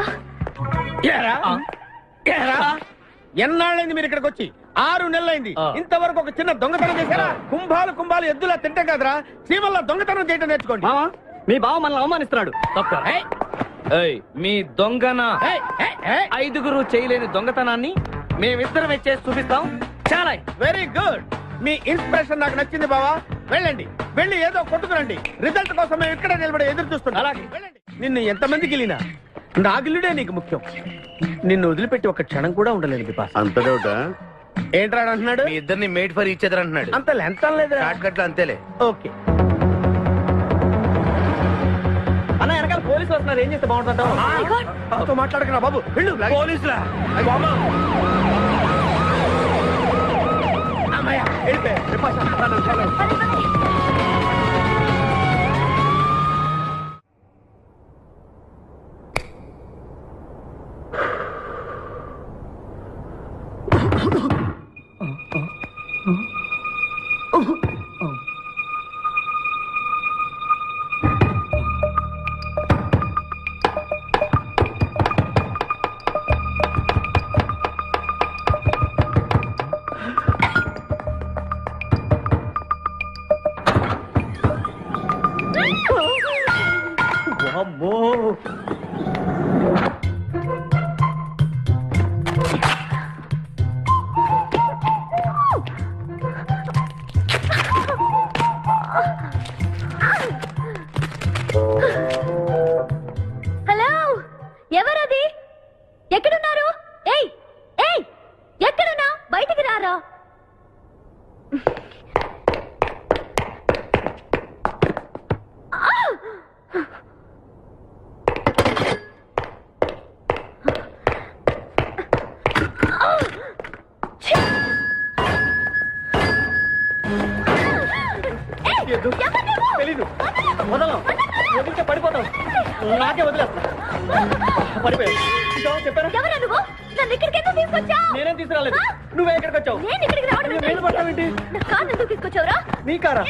S1: ఎన్నాళ్ళైంది మీరు ఇక్కడికి వచ్చి? 6 నెలలైంది. ఇంతవరకు ఒక చిన్న దొంగతనం చేశారా? కుంభాలు కుంభాలు ఎద్దులా తింటాం కదరా. సీమల్లో దొంగతనం చేయడం నేర్చుకోండి.
S12: మీ బావ మనల్ని అవమానిస్తున్నాడు.
S5: తప్ప. మీ దొంగన 5గురు చేయలేని దొంగతనాన్ని మేమిద్దరం చేసి చూపిస్తాం. చాలా
S1: వెరీ గుడ్. మీ ఇన్స్పిరేషన్ నాకు నచ్చింది బావా. వెళ్ళండి, వెళ్ళి ఏదో కొట్టుకురండి. రిజల్ట్ కోసం మేము ఇక్కడ నిలబడి ఎదురు చూస్తున్నాం. అలాగే వెళ్ళండి. నిన్ను ఎంతమందికి వెళ్ళినా నా గిల్లుడే నీకు ముఖ్యం. నిన్ను వదిలిపెట్టి ఒక క్షణం కూడా ఉండలేను బిపాస్.
S9: అంత డౌటా?
S1: ఏంట్రా అంటున్నాడు?
S12: మీ ఇద్దరిని మేడ్ ఫర్ ఈచ్ అదర్ అంటున్నాడు.
S1: అంత లెంత లేదు.
S12: షార్ట్ కట్ లో అంతేలే.
S1: ఓకే.
S5: పోలీసులు వస్తున్నారు, ఏం చేస్తే బాగుంటుంటావు?
S12: నాతో మాట్లాడకరా బాబు, వెళ్ళు.
S5: పోలీసులా?
S12: అమ్మయ్య, వెళ్ళిపోయా.
S5: అమ్మో,
S4: హలో, ఎవరది? ఎక్కడున్నారు? ఏయ్ ఏయ్, ఎక్కడున్నా? బయటికి రారా.
S5: తెలీదు. వదలం, వదిలితే పడిపోతాం. నాకే వదిలేస్తా. పడిపోయావు. చెప్పారా?
S4: ఎవరా నువ్వు? నన్ను ఇక్కడికి ఎందుకు తీసుకొచ్చావు?
S5: నేనేం తీసుకురాలేదు. నువ్వే ఎక్కడికి వచ్చావు?
S4: నేను ఇక్కడికి రావడం
S5: మీద పడతావేంటి?
S4: నా కారు ఎందుకు తీసుకొచ్చావురా?
S5: నీ కారా?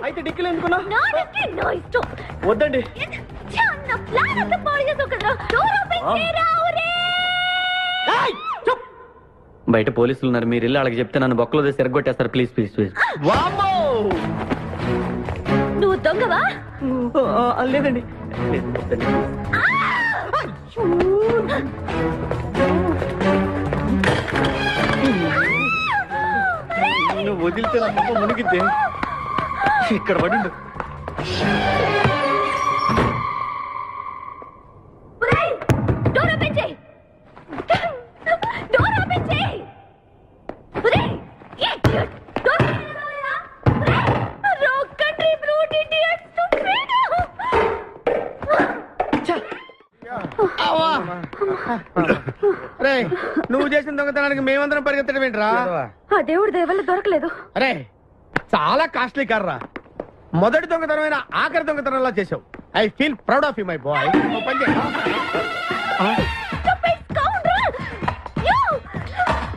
S5: అయితే డిక్కీలు ఎందుకున్నా?
S4: నా డిక్కీ నా ఇష్టం.
S5: వద్దండి.
S4: నా ప్లాన్ అంతా పాడు చేసావు కదరా. డోర్ ఓపెన్ చేయరా.
S5: బయట పోలీసులు ఉన్నారు, మీరు వెళ్ళి వాళ్ళకి చెప్తే నన్ను బొక్కలో తీసి ఎరగొట్టేస్తారు. Please please please.
S4: నువ్వు దొంగవా?
S5: లేదండి. నువ్వు వదిలితే నా మొక్క మునిగిద్దే. ఇక్కడ పడిండు.
S4: డోర్ ఓపెన్ చేయి. డోర్ ఓపెన్ చేయి. Wrong country brute idiot.
S12: నువ్వు చేసిన దొంగతనానికి మేమందరం పరిగెత్తడం ఏంట్రా?
S4: ఆ దేవుడి దయ వల్ల దొరకలేదు.
S12: అరే, చాలా కాస్ట్లీ కార్రా. మొదటి దొంగతనమైన ఆఖరి దొంగతనంలా చేసావు. I feel proud of you my boy.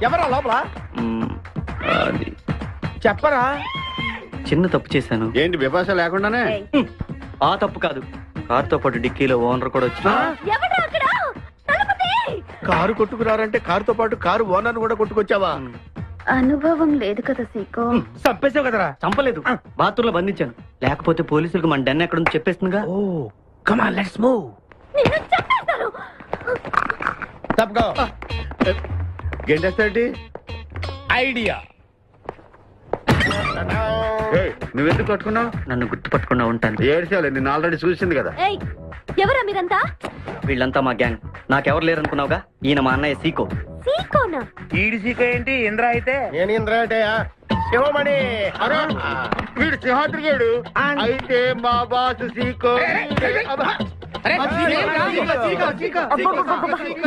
S12: ఎవరా లోపల? చెప్పరా.
S5: చిన్న తప్పు చేశాను.
S9: ఏంటి విభాష లేకుండానే?
S5: ఆ తప్పు కాదు, కారుతో పాటు డిక్కీలో ఓనర్ కూడా వచ్చి
S12: కారు కొట్టుకురారంటే కారుతో పాటు కారు ఓనర్ కూడా కొట్టుకొచ్చావా?
S4: అనుభవం లేదు కదా సీకో.
S12: చంపేసావు కదరా?
S5: చంపలేదు, బాత్రూమ్ లో బంధించాను. లేకపోతే పోలీసులకు మన డెన్ ఎక్కడ చెప్పేస్తుందిగా.
S12: Oh come on, let's move. తప్పుకో. గెంటేస్తాంటి ఐడియా.
S9: నువ్వెందుకు కట్టుకున్నావు?
S5: నన్ను గుర్తుపట్టకుండా ఉంటాను.
S9: ఏడ్చాలి, నిన్ను ఆల్రెడీ చూసింది కదా.
S4: ఎవరా మీరంతా?
S5: వీళ్ళంతా మా గ్యాంగ్. నాకెవరు లేరనుకున్నావుగా, ఈయన మా అన్నయ్య సీకో.
S4: సీకోనా?
S12: ఈడి సీకో ఏంటి? ఇంద్ర అయితే నేను ఇంద్ర అంటే శివమణి. వీడు సింహాద్రిగాడు అయితే మా బాసు సీకో.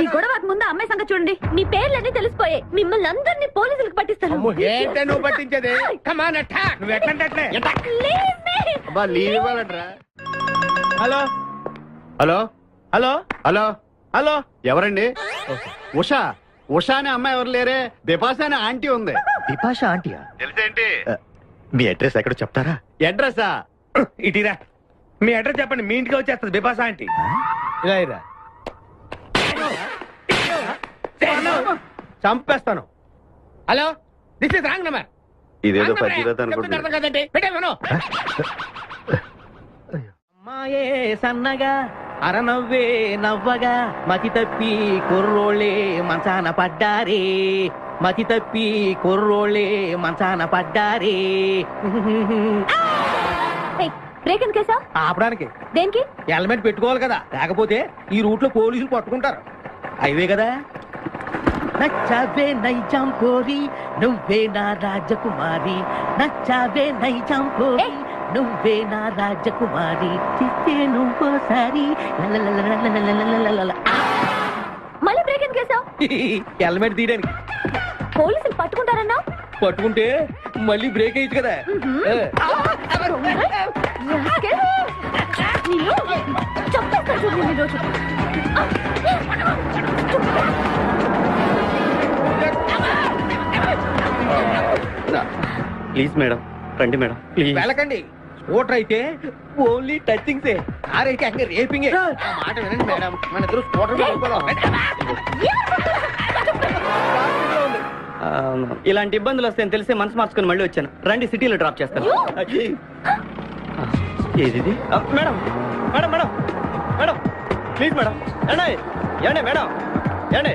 S4: ఈ గొడవకు ముందు అమ్మాయి సంగతి చూడండి. మీ పేర్లన్నీ తెలిసిపోయాయి. మిమ్మల్ని అందరినీ పోలీసులకు పట్టిస్తాను.
S12: ఏంటే నువ్వు పట్టించేది? కమాన్ అటాక్. నువ్వు ఎట్లంటే hello
S9: hello
S12: hello
S9: hello
S12: hello,
S9: ఎవరండి? ఉషా. ఉషా అనే అమ్మాయి ఎవరు లేరే, బిపాష అనే ఆంటీ ఉంది.
S5: బిపాష ఆంటీయా?
S9: తెలుసేంటి? మీ అడ్రస్ ఎక్కడ చెప్తారా? అడ్రసా?
S12: ఇటీరా, మీ అడ్రస్ చెప్పండి, మీ ఇంటికి వచ్చేస్తుంది బిపాస ఆంటీ. ఇలా ఇరా, చంపేస్తాను. Hello, this is wrong number.
S9: ఇదేదో పచ్చిరత అనుకుంటున్నా.
S5: అమ్మాయే సన్నగా అరనవ్వే నవ్వగా మతి తప్పి కుర్రోళ్ళే మంచాన పడ్డారే. మతి తప్పి కుర్రోళ్ళే మంచాన పడ్డారే.
S4: బ్రేక్ ఎందుకు వేసావ్?
S12: ఆపడానికి.
S4: దేనికి?
S12: హెల్మెట్ పెట్టుకోవాలి కదా, లేకపోతే ఈ రూట్ లో పోలీసులు పట్టుకుంటారు.
S5: అయివే కదా. నచ్చావే నైజాం కోరి నువ్వే నా రాజకుమారి. నచ్చావే నైజాం కోరి
S14: నువ్వే నా రాజకుమారి చిస్తే నువ్వోసారి
S4: మళ్ళీ బ్రేక్ ఎందుకు వేసావు?
S5: హెల్మెట్ తీయడానికి.
S4: పోలీసులు పట్టుకుంటారన్నా?
S5: పట్టుకుంటే మళ్ళీ బ్రేక్ అయ్యింది కదా.
S4: చంపేస్తాను చూడు నిన్ను ఈరోజు.
S15: ప్లీజ్ మేడం, రండి మేడం ప్లీజ్.
S1: వెళ్ళకండి. స్కూటర్ అయితే ఓన్లీ టచింగ్స్, కార్ అయితే అక్కడ రేపింగ్. మాట వినండి మేడం, మన ఇద్దరు స్కూటర్
S15: ఇలాంటి ఇబ్బందులు వస్తాయని తెలిసే మనసు మార్చుకుని మళ్ళీ వచ్చాను. రండి సిటీలో డ్రాప్ చేస్తాను. ఏది madam? Madam madam madam please madam. ఏండే ఏండే మేడం ఏండే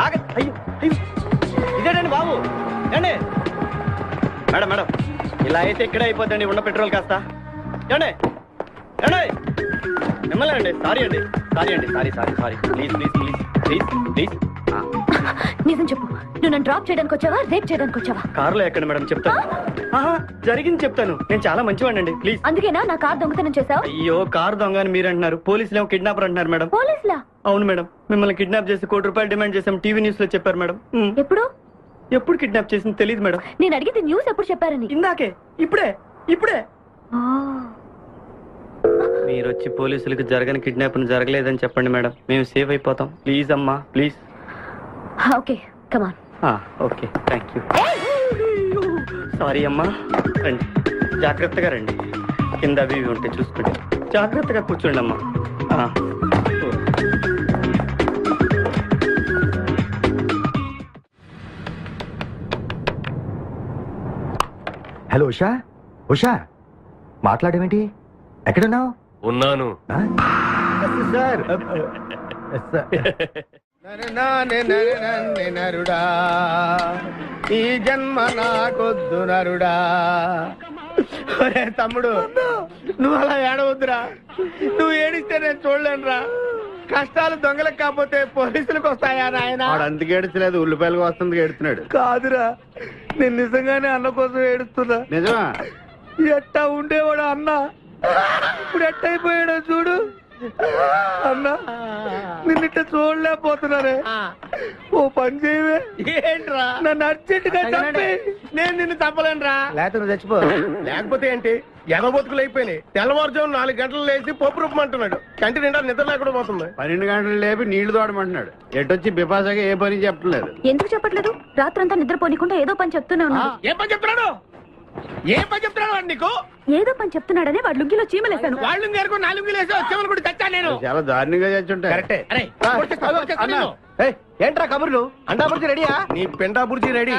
S15: ఆగ. అయ్యో అయ్యో ఇదేనండి బాబు. ఏండే మేడం మేడం ఇలా అయితే ఇక్కడే అయిపోద్దండి ఉన్న పెట్రోల్ కాస్త. ఏండే ఏండే మిమ్మల్ని అండి. సారీ అండి, సారీ అండి, sorry sorry sorry. Please please please please please.
S4: నిజం చెప్పు, నువ్వు నన్ను డ్రాప్ చేయడానికి వచ్చావా, రేప్ చేయడానికి వచ్చావా?
S15: కారులో ఎక్కండి మేడం, చెప్తాను. జరిగింది చెప్తాను. నేను చాలా మంచివాడినండి, ప్లీజ్.
S4: అందుకేనా నా కార్ దొంగతనం చేసావు?
S15: అయ్యో కారు దొంగ అని మీరు అంటున్నారు, పోలీసులు ఏమో కిడ్నాపర్ అంటున్నారు మేడం.
S4: పోలీసులా?
S15: అవును మేడం, మిమ్మల్ని కిడ్నాప్ చేసి ₹1 డిమాండ్ చేసాం. టీవీ న్యూస్ లో చెప్పారు మేడం.
S4: ఎప్పుడు?
S15: ఎప్పుడు కిడ్నాప్ చేసింది తెలియదు మేడం.
S4: నేను అడిగితే న్యూస్ ఎప్పుడు చెప్పారని?
S15: ఇందాకే, ఇప్పుడే ఇప్పుడే. మీరు వచ్చి పోలీసులకు జరగని కిడ్నాప్ జరగలేదని చెప్పండి మేడం, మేము సేవ్ అయిపోతాం. ప్లీజ్ అమ్మా please.
S4: Okay come on.
S15: Okay thank you. Sorry అమ్మా. రండి జాగ్రత్తగా రండి, కింద అవి ఇవి ఉంటే చూసుకోండి. జాగ్రత్తగా కూర్చోండి అమ్మా.
S16: హలో ఉషా. ఉషా మాట్లాడేమేంటి? ఎక్కడున్నావు?
S13: ఉన్నాను
S16: సార్.
S1: నరుడా ఈ జన్మ నాకొద్దు నరుడా. ఒరే తమ్ముడు, నువ్వు అలా ఏడవద్దురా. నువ్వు ఏడిస్తే నేను చూడలేనురా. కష్టాలు దొంగలకు కాకపోతే పోలీసులకు వస్తాయా నాయన?
S9: అందుకు ఏడ్చలేదు, ఉల్లిపాయలకు వస్తుంది ఏడుతున్నాడు.
S1: కాదురా, నేను నిజంగానే అన్న కోసం ఏడుస్తున్నా.
S9: నిజమా?
S1: ఎట్టా ఉండేవాడు అన్న, ఇప్పుడు ఎట్టయిపోయాడో చూడు. అన్నా నిన్నిట్ట చూడలేకపోతున్నారే. ఓ పని చేయవే. ఏంట్రా? నన్ను అర్జెంటుగా చంపి. నేను నిన్ను చంపలేనురా. లేకపోతే నువ్వు చచ్చిపో. లేకపోతే ఏంటి, ఎగబొతుకులు అయిపోయినాయి. తెల్లవారుజాము 4 గంటలు లేచి పప్పు రూపమంటున్నాడు. కంటి నిండా నిద్ర లేకుండా పోతుంది.
S9: 12 గంటలు లేపి నీళ్లు తోడమంటున్నాడు. ఎటొచ్చి బిపాసగా ఏ పని చెప్పట్లేదు.
S4: ఎందుకు చెప్పట్లేదు? రాత్రంతా నిద్రపోనికుండా ఏదో పని చెప్తూనే ఉన్నాడు.
S1: ఏం పని చెప్తున్నాడు? ఏం పని చెప్తున్నాడు వాడు నీకు?
S4: ఏదో పని చెప్తున్నాడని వాడు లుంగిలో చీమలేశాను.
S1: వాళ్ళు 4 వేసి చీమలు కూడా తెచ్చా నేను.
S9: చాలా దారుణంగా చచ్చుంటాయి.
S1: కరెక్టే.
S9: ఏంట్రా కబుర్లు? అండా బుర్జీ రెడీయా? నీ పెండా బుర్జీ రెడీ.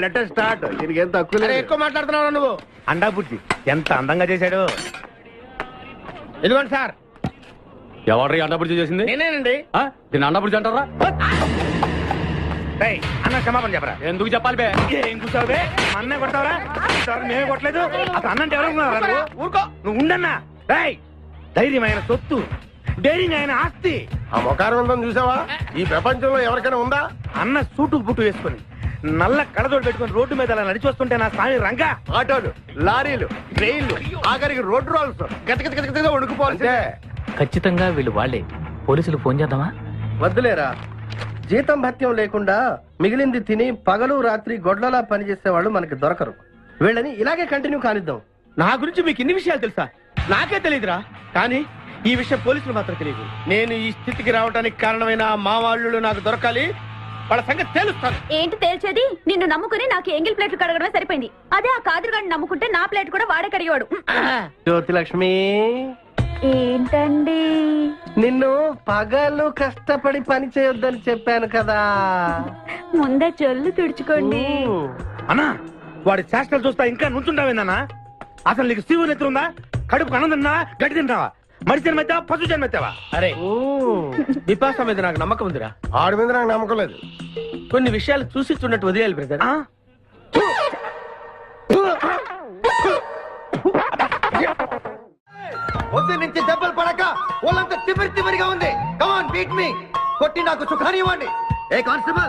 S9: Letter start. దీనికి ఏం తక్కువ లేదు.
S1: ఎక్కువ మాట్లాడుతున్నావు నువ్వు.
S12: అండా బుర్జీ ఎంత అందంగా చేశాడు.
S1: ఇదిగోండి సార్.
S8: ఎవరి అండాబుర్జీ చేసింది?
S1: నేనేనండి.
S8: దీన్ని అండాబుర్జీ అంటారా?
S12: అన్న క్షమాపణ చెప్పరా.
S8: ఎందుకు చెప్పాలి బే?
S12: ఏం కూర్చోవు బే? అన్నే కొడతావరా? మేమే కొట్టలేదు. అసలు అన్నంటే ఎవరు? ఊరుకో, నువ్వు ఉండన్నా. ధైర్యమైన సొత్తు, డైరింగ్ అయిన ఆస్తి.
S1: ఆ మొకారం ఉందని చూసావా? ఈ ప్రపంచంలో ఎవరికైనా ఉందా?
S12: అన్న సూటు బుట్టు వేసుకుని నల్ల కళ్ళజోడు పెట్టుకుని రోడ్డు మీద అలా నడిచి వస్తుంటే నా స్వామి రంగా.
S1: ఆటోలు, లారీలు, ట్రైన్లు, ఆఖరికి రోడ్డు రోల్స్ గతగతగతగా వణుకుపోవాల్సిందే.
S5: ఖచ్చితంగా వీళ్ళు వాళ్ళే. పోలీసులు ఫోన్ చేద్దామా?
S1: వద్దులేరా. జీతం భత్యం లేకుండా మిగిలింది తిని పగలు రాత్రి గొడ్లలా పనిచేసే వాళ్ళు మనకి దొరకరు. వీళ్ళని ఇలాగే కంటిన్యూ కానిద్దాం. నా గురించి మీకు ఇన్ని విషయాలు తెలుసా? నాకే తెలియదురా. కానీ ఈ విషయం పోలీసులు మాత్రం తెలియదు. నేను ఈ స్థితికి రావడానికి కారణమైన మా వాళ్ళు నాకు దొరకాలి. వాళ్ళ సంగతి తెలుస్తాను.
S4: ఏంటి తేల్చేది? నిన్ను నమ్ముకుని నాకు ఎంగిల్ ప్లేట్లు కడగడమే సరిపోయింది. అదే ఆ కాదురుగాడిని నమ్ముకుంటే నా ప్లేట్ కూడా వాడే కడిగాడు.
S1: జ్యోతిలక్ష్మి,
S4: ఏంటండి?
S1: నిన్ను పగలు కష్టపడి పని చేయొద్దని చెప్పాను కదా.
S4: ముందే చొల్లు తుడుచుకోండి.
S12: అన్నా వాడి చేష్టలు చూస్తా ఇంకా నుంచుంటావేందన్నా? అసలు నీకు శివుని ఎత్తుందా? కడుపు అన్నం తిన్నా, గడ్డి తింటావా? మనిషి జన్మెత్తావా, పశు జన్మెత్తావా?
S1: అరే విపాస మీద నాకు నమ్మకం ఉందిరా. ఆడి మీద నాకు నమ్మకం లేదు. కొన్ని విషయాలు చూసి చూడట్టు వదిలేయాలి బ్రదర్.
S16: పొద్దు నుంచి దెబ్బలు పడక వాళ్ళంతా తిమిరిగా ఉంది. కమాన్ బీట్ మీ. కొట్టి నాకు సుఖాన్ని ఇవ్వండి. ఏ కానిస్టేబుల్,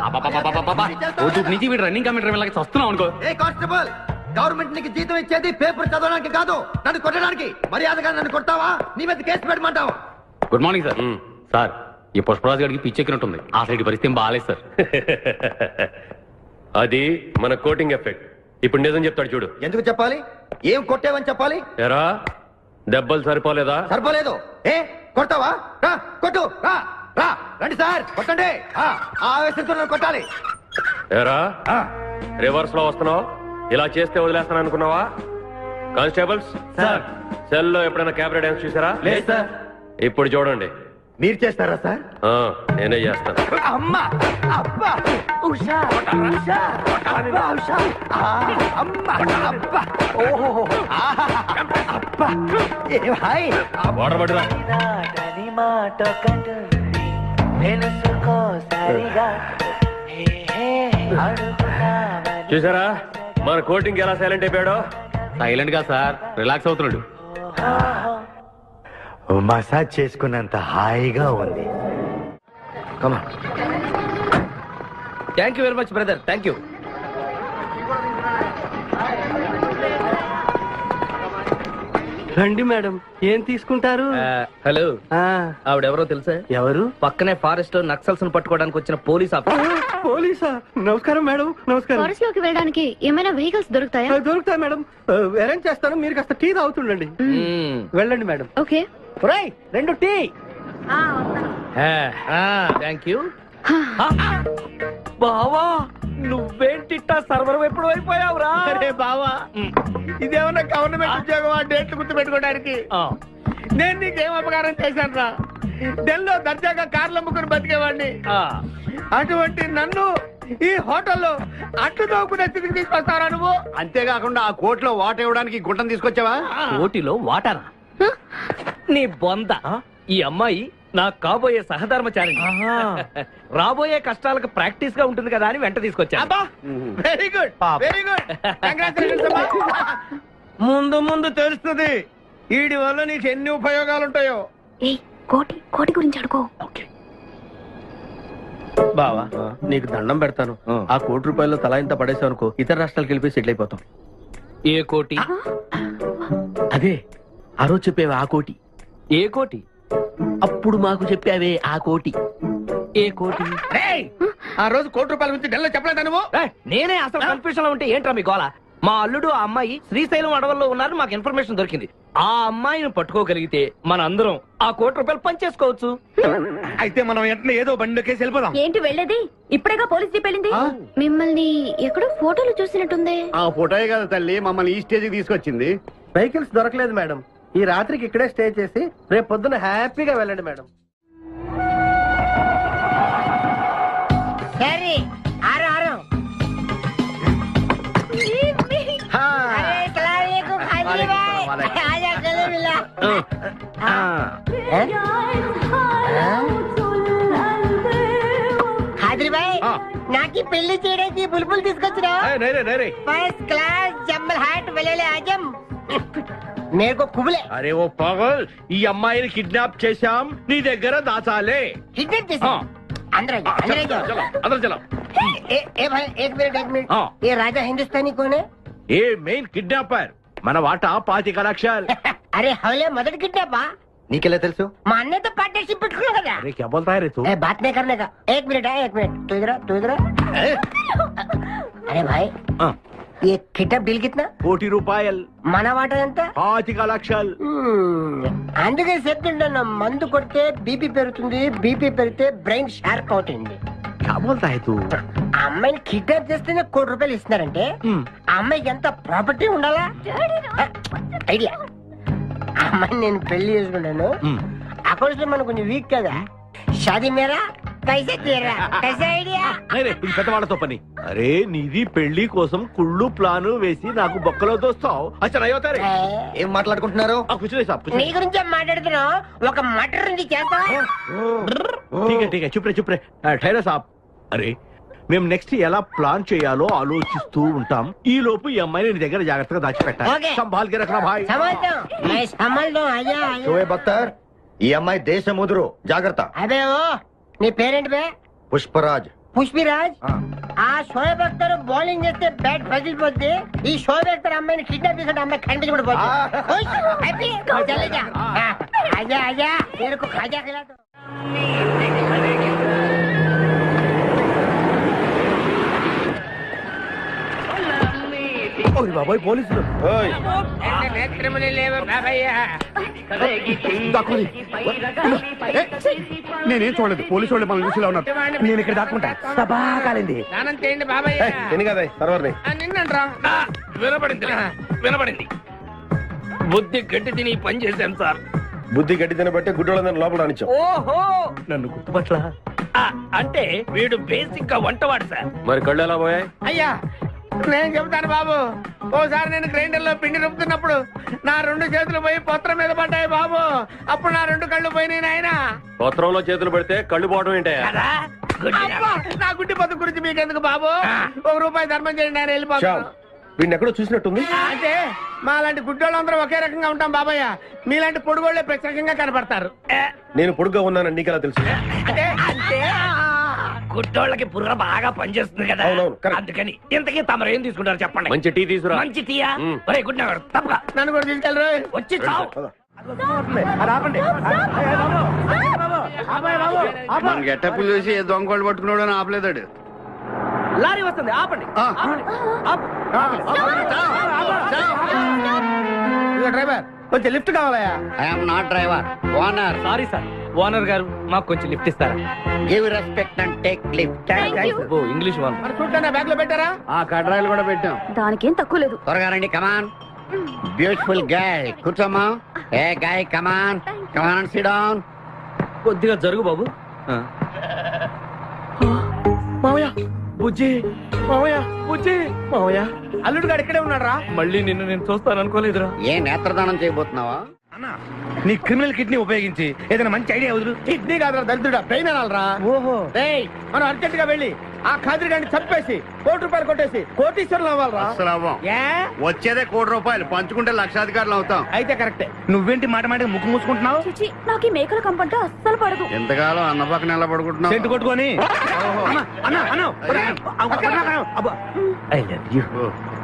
S8: నుంచి వీడు రన్నింగ్ కమిటీ వస్తున్నావు అనుకో.
S16: ఏ కానిస్టేబుల్, గవర్నమెంట్ నీకు జీతం ఇచ్చేది పేపర్ చదవడానికి కాదు, నన్ను కొట్టడానికి. మర్యాదగా నన్ను కొడతావా, నీ మీద కేసు పెట్టమంటావా?
S5: Good morning sir. సార్, ఈ పుష్పరాజు గారికి పిచ్చెక్కినట్టుంది. ఆ సైడ్ పరిస్థితి ఏం బాగాలేదు సార్.
S7: అది మన కోటింగ్ ఎఫెక్ట్. ఇప్పుడు నిజం చెప్తాడు చూడు.
S16: ఎందుకు చెప్పాలి? ఏం కొట్టేవని చెప్పాలి?
S7: ఎరా దెబ్బలు సరిపోలేదా?
S16: సరిపోలేదు. ఏ కొడతావా? రా కొట్టు, రా రా, రండి సార్ కొట్టండి. ఆవేశంతో నన్ను కొట్టాలి.
S7: ఎరా రివర్స్ లో వస్తున్నావు, ఇలా చేస్తే వదిలేస్తాను అనుకున్నావా? కానిస్టేబుల్స్
S16: సార్,
S7: సెల్ లో ఎప్పుడైనా కెమెరా డాన్స్ చూసారా?
S16: లేదు సార్.
S7: ఇప్పుడు చూడండి.
S16: మీరు చేస్తారా సార్?
S7: నేనే చేస్తాను.
S16: అమ్మా అబ్బా ఉషా ఉషా అబ్బా ఉషా అమ్మా అబ్బా ఓహో అబ్బా ఏ భాయ్
S7: వాటర్ పట్టురా.
S14: మాట కట్టు తెలుసుకో సరిగా
S7: చూసారా మన కోటింగ్ ఎలా సైలెంట్ అయిపోయాడో?
S5: సైలెంట్ గా సార్, రిలాక్స్ అవుతున్నాడు.
S16: మసాజ్ చేసుకున్నంత హాయిగా ఉంది.
S15: Thank you very much brother, thank you.
S17: రండి మేడం, ఏం తీసుకుంటారు?
S15: హలో, ఆవిడెవరో తెలుసా?
S17: ఎవరు?
S15: పక్కనే ఫారెస్ట్ లో నక్సల్స్ పట్టుకోవడానికి వచ్చిన పోలీస్ ఆఫీసర్.
S17: పోలీసా? నమస్కారం మేడం. నమస్కారం.
S4: ఫారెస్ట్ లోకి వెళ్ళడానికి ఏమైనా వెహికల్స్ దొరుకుతాయా?
S17: దొరుకుతాయి మేడం, అరేంజ్ చేస్తాను. మీరు కాస్త టీ తాగుతుండండి. వెళ్ళండి madam.
S4: Okay.
S17: 2 tea.
S15: Thank you. బావా, నువ్వేంటిట్టా సర్వర్ ఎప్పుడు అయిపోయావురా?
S1: అరే బావా, ఇదేమన్నా గవర్నమెంట్ ఉద్యోగం? డేట్లు గుర్తు పెట్టుకోవడానికి. నేను నీకేం అపకారం చేశాను రా? ఢిల్లీలో దర్జాగా కార్లు అమ్ముకుని బతికేవాడిని. అటువంటి నన్ను ఈ హోటల్లో అట్లు తోకునే స్థితికి తీసుకొస్తారా నువ్వు?
S9: అంతేకాకుండా ఆ కోర్టులో వాట ఇవ్వడానికి గుంటను తీసుకొచ్చావా?
S15: కోటిలో వాటారా? నీ బొంద. ఈ అమ్మాయి నాకు కాబోయే సహధర్మచారి. రాబోయే కష్టాలకు ప్రాక్టీస్ గా ఉంటుంది కదా అని వెంట తీసుకొచ్చా.
S1: Very good, very good. ముందు ముందు తెలుస్తుంది వీడి వల్ల నీకు ఎన్ని ఉపయోగాలు ఉంటాయో.
S4: కోటి కోటి గురించి అడుకో.
S15: బావా, నీకు దండం పెడతాను. ఆ ₹1 తలా ఇంత పడేసావు అనుకో, ఇతర రాష్ట్రాలకు వెళ్ళిపోయి సెటిల్ అయిపోతాం. ఏ కోటి? అదే ఆ రోజు చెప్పేవే ఆ కోటి. ఏ కోటి? అప్పుడు మాకు చెప్పావే ఆ కోటి. ఏ కోటి?
S1: ఆ రోజు ₹1 గురించి ఢిల్లీలో చెప్పలేదా నువ్వు?
S15: నేనే అసలు కన్ఫ్యూజన్ లో ఉంటే ఏంట్రా మీ గోల? మా అల్లుడు ఆ అమ్మాయి శ్రీశైలం అడవుల్లో ఉన్నారు, మాకు ఇన్ఫర్మేషన్ దొరికింది. ఆ అమ్మాయిని పట్టుకోగలిగితే మన అందరం ఆ ₹1 పంచేసుకోవచ్చు.
S1: అయితే మనం వెంటనే ఏదో బండికేసి వెళ్ళిపోదాం.
S4: ఏంటి వెళ్ళేది? ఇప్పుడేగా పోలీస్ జీప్ వెళ్ళింది. మిమ్మల్ని ఎక్కడో ఫోటోలు చూసినట్టుంది.
S9: ఆ ఫోటోయే కదా తల్లి మమ్మల్ని ఈ స్టేజ్ తీసుకొచ్చింది.
S17: వెహికల్స్ దొరకలేదు మేడం. ఈ రాత్రికి ఇక్కడే స్టే చేసి రేపు పొద్దున హ్యాపీగా వెళ్ళండి మేడం.
S14: సరే, ఆరు ఆరు. హాజరీబాయ్, నాకు పెళ్లి చేయడానికి బుల్బుల్ తీసుకొచ్చినా? ఫస్ట్ క్లాస్ జంబల్ హాట్ వెళ్ళలే ఆజం. మేరకు కుబులే.
S1: అరే ఓ పగల్, ఈ అమ్మాయిని కిడ్నాప్ చేశాం, నీ దగ్గర దాచాలే.
S14: కిడ్నాప్ చేశాం? अंदर
S1: चलो।
S14: ए भाई एक मिनट ये राजा हिंदुस्तानी कौन है?
S1: ये मेन किडनैपर మన వాటా 25 లక్షలు.
S14: अरे हवले मदद किडनैपा
S16: నీకెలా తెలుసు?
S14: మా అన్నతో పార్ట్నర్షిప్ పెట్టుకున్నా కదా.
S1: अरे क्या बोलता है रे तू?
S14: बात नहीं करने का. एक मिनट तू इधर अरे भाई ये किडनैप डील कितना?
S1: ₹1
S14: మన వాటా ఎంత?
S1: 25 లక్షలు.
S14: అందుకే చెప్తుంటాను, మందు కొడితే బీపీ పెరుగుతుంది, బీపీ పెరిగితే బ్రెయిన్ షార్ప్ అవుతుంది.
S1: क्या बोलता है तू?
S14: అమ్మాయిని కిడ్నాప్ చేస్తేనే ₹1 ఇస్తున్నారంటే ఆ అమ్మాయికి ఎంత ప్రాపర్టీ ఉండాలా? ఐడియా. అమ్మాయిని నేను పెళ్లి చేసుకున్నాను, అకౌంట్స్ మనం కొంచెం వీక్ కదా. షాదీ మేరా కైసే తీరా కైసే ఐడియా?
S1: ఇది పెద్దవాళ్ళతో పని. అరే నీది పెళ్లి కోసం కుళ్ళు ప్లాను వేసి నాకు బొక్కలో దోస్తావు. అచ్చా
S16: ఏం మాట్లాడుకుంటున్నారు?
S14: నీ గురించే మాట్లాడుతున్నావు. ఒక మటర్ ఉంది చేస్తావా?
S1: చుప్రే ఠైరా సాబ్. అరే మేము నెక్స్ట్ ఎలా ప్లాన్ చేయాలో ఆలోచిస్తూ ఉంటాం. ఈ లోపు ఈ అమ్మాయిని నీ దగ్గర జాగ్రత్తగా దాచిపెట్టాలి. సంభాల్కి రఖనా భాయ్.
S16: షోయబ్ అఖ్తర్, ఈ అమ్మాయి దేశముదురు, జాగ్రత్త.
S14: అదే నీ పేరేంటి బే?
S16: పుష్పరాజ్.
S14: పుష్పిరాజ్ ఆ షోయబ్ అఖ్తర్ బౌలింగ్ చేస్తే బ్యాట్ పగిలిపోద్ది. ఈ షోయబ్ అఖ్తర్ అమ్మాయిని కిడ్నాప్ చేసిన అమ్మాయి కనిపించబడిపోతుంది. ఆజా ఆజా మేరకు ఖాజా ఖిలా దో.
S12: బాబాయ్ పోలీసులు నేనేం చూడలేదు పోలీసు వాళ్ళు మన చూసిలో ఉన్నారు. నేను ఇక్కడ దాక్కుంటా బాగా కాలింది.
S1: స్నానం చేయండి బాబాయ్.
S5: వినపడింది బుద్ధి గట్టి తిని పని చేశాను సార్.
S16: బుద్ధి గడ్డి తినబట్టే గుడ్డోళ్ళందరినీ లోపల రానిచ్చాం.
S5: ఓహో నన్ను గుర్తుపట్ల అంటే వీడు బేసిక్ గా వంటవాడు సార్.
S8: మరి కళ్ళు ఎలా పోయాయి?
S1: అయ్యా నేను చెబుతాను బాబు. ఓసారి నేను గ్రైండర్ లో పిండి రుబ్బుతున్నప్పుడు నా 2 చేతులు పోయి పత్రం మీద పడ్డాయి బాబు. అప్పుడు నా 2 కళ్ళు పోయినాయి నాయన.
S8: పత్రంలో చేతులు పెడితే కళ్ళు పోవడం ఏంటే?
S1: నా గుడ్డి పత్తు గురించి మీకెందుకు బాబు? ₹1 ధర్మం చేయండి ఆయన వెళ్ళిపోతాను.
S16: వీడిని ఎక్కడో చూసినట్టుంది.
S1: అంటే మా లాంటి గుడ్డోళ్ళందరూ ఒకే రకంగా ఉంటాం బాబయ్య. మీలాంటి పొడుగోళ్లే ప్రత్యేకంగా కనపడతారు.
S16: నేను పొడుగ్గా ఉన్నానని నీకెలా తెలుసు?
S5: అంటే గుడ్డోళ్ళకి బుర్ర బాగా పనిచేస్తుంది కదా, అందుకని. ఇంతకీ తమరు ఏం తీసుకుంటారు చెప్పండి.
S8: మంచి టీ తీసుకురా.
S5: మంచి టీయా? ఒరే గుడ్ నగర్ తప్పగా
S1: నన్ను కూడా తీసుకెళ్ళరు.
S5: వచ్చి చావు.
S9: మన గెటప్పులు చూసి ఏ దొంగోళ్ళు పట్టుకున్నాడు అని ఆపలేదాడు.
S15: లారీ వస్తుంది ఆపండి.
S1: డ్రైవర్ కొంచెం లిఫ్ట్ కావాలయా?
S9: I'm not driver, owner.
S5: Sorry sir, owner గారు మాకు కొంచెం లిఫ్ట్ ఇస్తారా?
S9: Give respect and take lift.
S5: English one.
S1: మరి చూడండి బ్యాగ్ లో పెట్టారా?
S9: ఆ కడ్రాయిలు కూడా పెట్టాం.
S4: దానికేం తక్కువ లేదు.
S9: త్వరగా రండి, కమాన్. బ్యూటిఫుల్ గాయ్, కూర్చోమ్మా. ఏ గాయ్, కమాన్ కమాన్, సిట్ డౌన్.
S5: కొద్దిగా జరుగు బాబు.
S1: మావయ్య
S5: బుజ్జి,
S1: మావయ్య
S5: బుజ్జి,
S1: మావయ్య అల్లుడు గారు ఇక్కడే ఉన్నాడు రా.
S5: మళ్ళీ నిన్ను నేను చూస్తాను అనుకోలేదురా.
S9: ఏ నేత్రదానం చేయబోతున్నావా?
S12: నీ క్రిమినల్ కిడ్నీ ఉపయోగించి ఏదైనా మంచి ఐడియా వదులు.
S1: కిడ్నీ కాదురా దరిద్రుడా, బ్రెయిన్ అనాలరా.
S12: ఓహో,
S1: మనం అర్జెంట్ గా వెళ్ళి ఆ ఖాద్రి గారిని చంపేసి ₹1 కొట్టేసి కోటీశ్వరులు అవ్వాలరా.
S9: అసలు అవ్వం. వచ్చేదే ₹1 పంచుకుంటే లక్షాధికారులు అవుతాం.
S1: అయితే కరెక్టే.
S12: నువ్వేంటి మాట మాట ముక్కు మూసుకుంటున్నావు?
S4: చిచి, నాకు ఈ మేకల కంపంటే అస్సలు పడదు.
S9: ఎంతకాలం అన్న పక్కన ఎలా పడుకుంటున్నావు?
S12: సెంటు కొట్టుకొని.